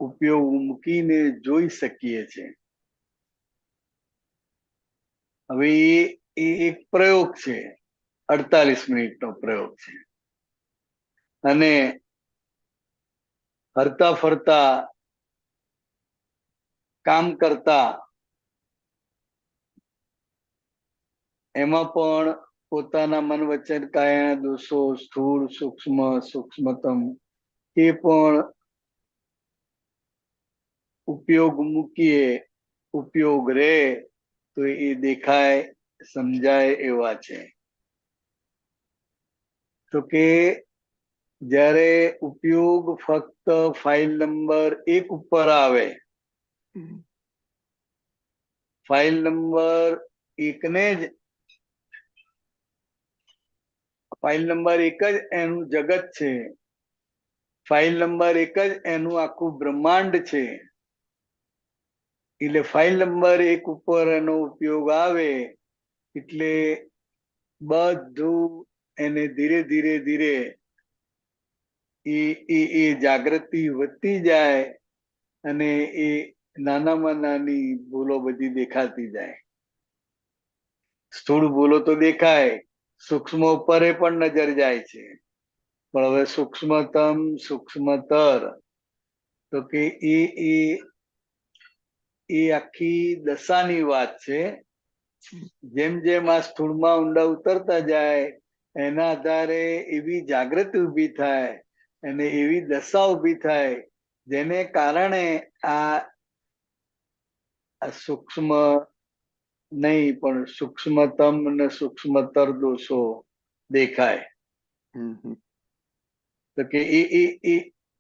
ઉપયોગ મૂકીને જોઈ શકીએ છીએ. હવે એ એક પ્રયોગ છે, 48 મિનિટનો પ્રયોગ છે. અને હરતા ફરતા કામ કરતા એમાં પણ પોતાના મન વચન કાયા દોષો સ્થૂળ સૂક્ષ્મ સૂક્ષ્મતમ એ પણ ઉપયોગ મૂકીએ, ઉપયોગ રહે તો એ દેખાય સમજાય એવા છે. તો કે જ્યારે ઉપયોગ ફક્ત ફાઇલ નંબર 1 ઉપર આવે, ફાઇલ નંબર 1 ને જ, ફાઇલ નંબર 1 જ એનું જગત છે, ફાઇલ નંબર 1 જ એનું આખું બ્રહ્માંડ છે. એટલે ફાઇલ નંબર 1 ઉપર એનો ઉપયોગ આવે એટલે બધું એને ધીરે ધીરે ધીરે એ જાગૃતિ વધતી જાય અને એ નાનામાં નાની ભૂલો બધી દેખાતી જાય. સ્થૂળ ભૂલો તો દેખાય, સૂક્ષ્મ ઉપર પણ નજર જાય છે, પણ હવે સૂક્ષ્મતમ સૂક્ષ્મતર, તો કે એ આખી દશાની વાત છે. જેમ જેમ આ સ્થૂળમાં ઊંડા ઉતરતા જાય એના આધારે એવી જાગૃતિ ઊભી થાય અને એવી દશા ઊભી થાય જેને કારણે આ સૂક્ષ્મ નહીં પણ સૂક્ષ્મતમ અને સૂક્ષ્મતર દોષો દેખાય. તો કે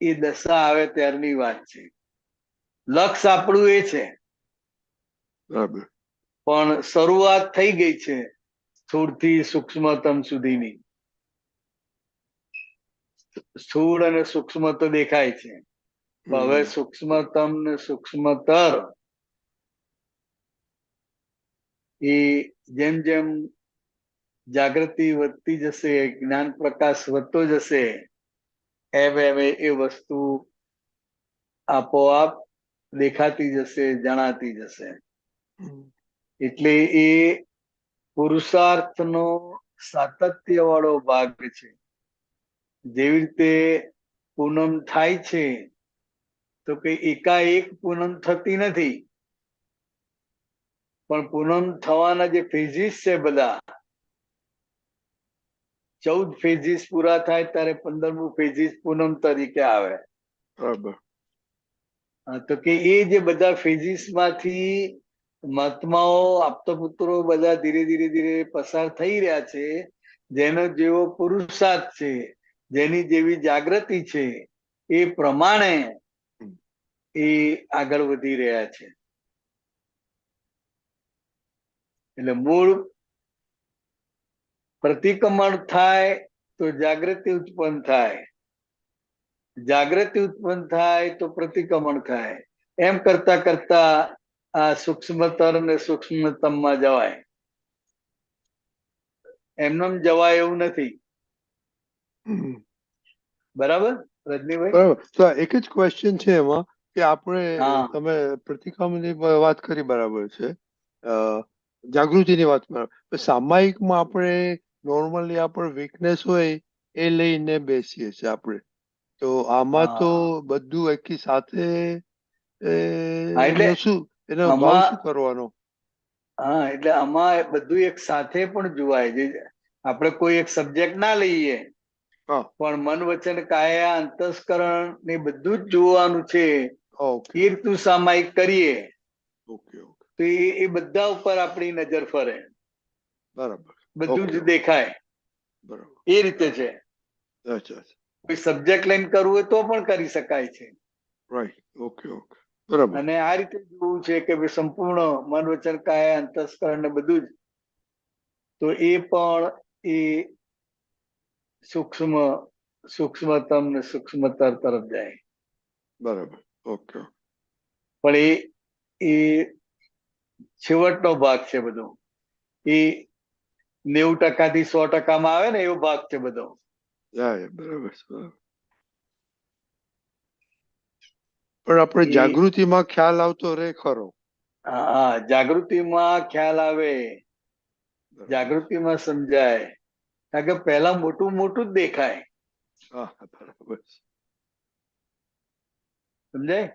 એ દશા આવે ત્યારની વાત છે. લક્ષ આપણું એ છે, બરાબર. પણ શરૂઆત થઈ ગઈ છે સ્થૂળથી સૂક્ષ્મતમ સુધીની. સ્થૂળ અને સૂક્ષ્મ તો દેખાય છે, હવે સૂક્ષ્મતમ ને સૂક્ષ્મતર એ જેમ જેમ જાગૃતિ વધતી જશે, જ્ઞાન પ્રકાશ વધતો જશે, એમ એમ એ વસ્તુ આપોઆપ દેખાતી જશે, જણાતી જશે. એટલે એ પુરુષાર્થનો સાતત્ય વાળો ભાગ છે. જેવી રીતે પૂનમ થાય છે તો કે એકાએક પૂનમ થતી નથી, પણ પૂનમ થવાના જે ફેઝિસ છે બધા 14 ફેઝિસ પૂરા થાય ત્યારે 15મું ફેઝિસ પૂનમ તરીકે આવે. બરાબર. તો કે એ જે બધા ફેઝિસ માંથી મહાત્માઓ આપતા પુત્રો બધા ધીરે ધીરે ધીરે પસાર થઈ રહ્યા છે. જેનો જેવો પુરુષાર્થ છે, જેની જેવી જાગૃતિ છે, એ પ્રમાણે એ આગળ વધી રહ્યા છે. એટલે મૂળ પ્રતિક્રમણ થાય તો જાગૃતિ ઉત્પન્ન થાય, જાગૃતિ ઉત્પન્ન થાય તો પ્રતિક્રમણ થાય. એમ કરતા કરતા આ સૂક્ષ્મતર ને સૂક્ષ્મતમમાં જવાય. એમનેમ જવાય એવું નથી. બરાબર રજનીભાઈ? બરાબર. તો એક જ ક્વેશ્ચન છે એમાં કે આપણે, તમે પ્રતિક્રમણની વાત કરી, બરાબર છે, જાગૃતિની વાત બરાબર. સામાયિકમાં આપણે નોર્મલી આપણે વીકનેસ હોય એ લઈને બેસીએ છીએ આપણે, તો આમાં તો બધું એકી સાથે શું એનો ભાવ શું કરવાનો? હા, એટલે આમાં બધું એક સાથે પણ જોવાય. જે આપણે કોઈ એક સબ્જેક્ટ ના લઈએ પણ મન વચન કાયા અંતસ્કરણ ને બધું જ જોવાનું છે. એ રીતનું સામાયિક કરીએ તો એ બધા ઉપર આપણી નજર ફરે, બરાબર, બધું જ દેખાય. બરાબર, એ રીતે છે. કોઈ સબ્જેક્ટ લઈને કરવું હોય તો પણ કરી શકાય છે. રાઈટ. ઓકે ઓકે, બરાબર. અને આ રીતે જોવું છે કે સંપૂર્ણ મન વચન કાયા અંતસ્કરણ ને બધું જ, તો એ પણ એ સૂક્ષ્મ સૂક્ષ્મતમ ને સૂક્ષ્મતર તરફ જાય. બરાબર, ઓકે. પણ એ છેવટનો ભાગ છે બધો. એ 90% થી 100% આવે ને એવો ભાગ છે બધો. બરાબર. પણ આપણે જાગૃતિમાં ખ્યાલ આવતો રે ખરો? હા, જાગૃતિમાં ખ્યાલ આવે, જાગૃતિમાં સમજાય. કારણ કે પહેલા મોટું મોટું જ દેખાય. બરાબર, સમજાય?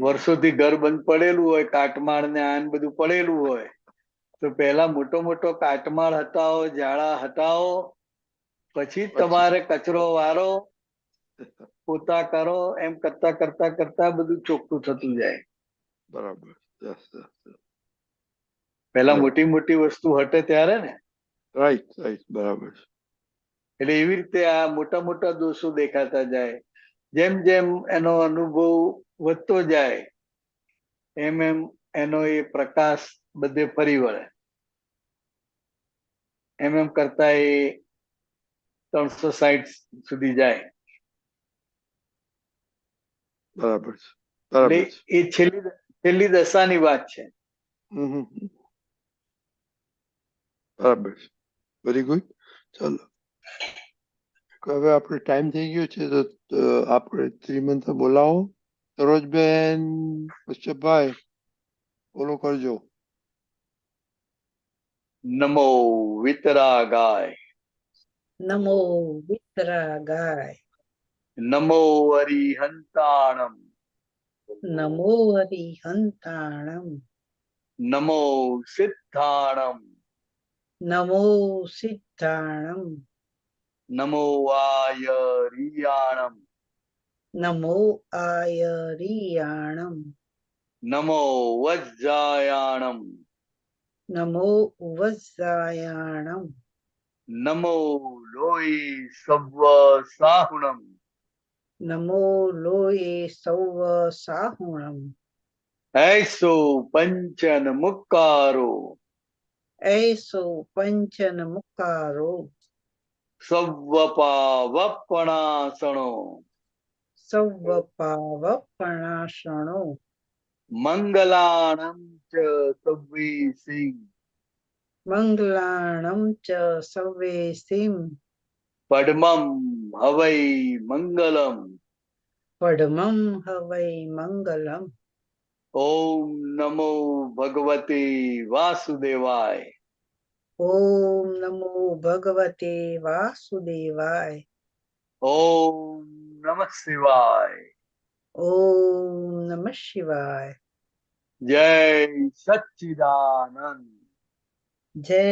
વર્ષોથી ઘર બંધ પડેલું હોય, કાટમાળ ને આન બધું પડેલું હોય, તો પહેલા મોટો મોટો કાટમાળ હટાવો, ઝાડા હટાવો, પછી તમારે કચરો વારો, પોતા કરો, એમ કરતા કરતા કરતા બધું ચોખ્ખું થતું જાય. બરાબર. પેલા મોટી મોટી વસ્તુ હટે ત્યારે ને, રાઈટ રાઈટ, બરાબર છે. એટલે એવી રીતે આ મોટા મોટા દોષો દેખાતા જાય. જેમ જેમ એનો અનુભવ વધતો જાય એમ એમ એનો એ પ્રકાશ બધે ફરી વળે. એમ એમ કરતા એ 360 સુધી જાય. બરાબર છે, એટલે બરાબર છે. એ છેલ્લી દશાની વાત છે. હમ હમ હમ. બરાબર છે, વેરી ગુડ. ચાલો હવે આપણે ટાઈમ થઈ ગયો છે, તો આપણે ત્રિમંત્ર બોલાવો. સરોજબેન, કશ્યપભાઈ, બોલો કરજો. નમો વિતરાગાય, નમો વિતરાગાય, નમો અરિહંતાણમ, નમો હરિહંતાણમ, નમો સિદ્ધાણમ, નમો સિદ્ધાણમ, નમો આયરિયાણમ, નમો આયરિયાણમ, નમો વજ્જાયાણમ, નમો વજ્જાયાણમ, નમો લોહી સવ્વ સાહુણમ, નમો લોયે સૌવ સાહુણમ, ऐसो पंचन मुक्कारो, ऐસો પંચન મુકારો, सव्वपावपणासणो, સૌવ પાવપણાસણો, मंगलाणं च सव्वीसिं, મંગલાણમ ચ સવેસિમ, पद्मं हवै मंगलम, પડમમ હવૈ મંગલમ. ओम नमो भगवते वासुदेवाय, ઓમ નમો ભગવતે વાસુદેવાય, ओम नमः शिवाय, ઓમ નમઃ શિવાય. जय सच्चिदानंद, જય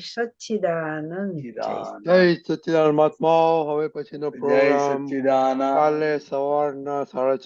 સચ્ચિદાનંદ. चिदानंद, જય સચ્ચિદાનંદ મહાત્માઓ. હવે પછીનો जय પ્રોગ્રામ सच्चिदानंद. કાલે સવારના 6:30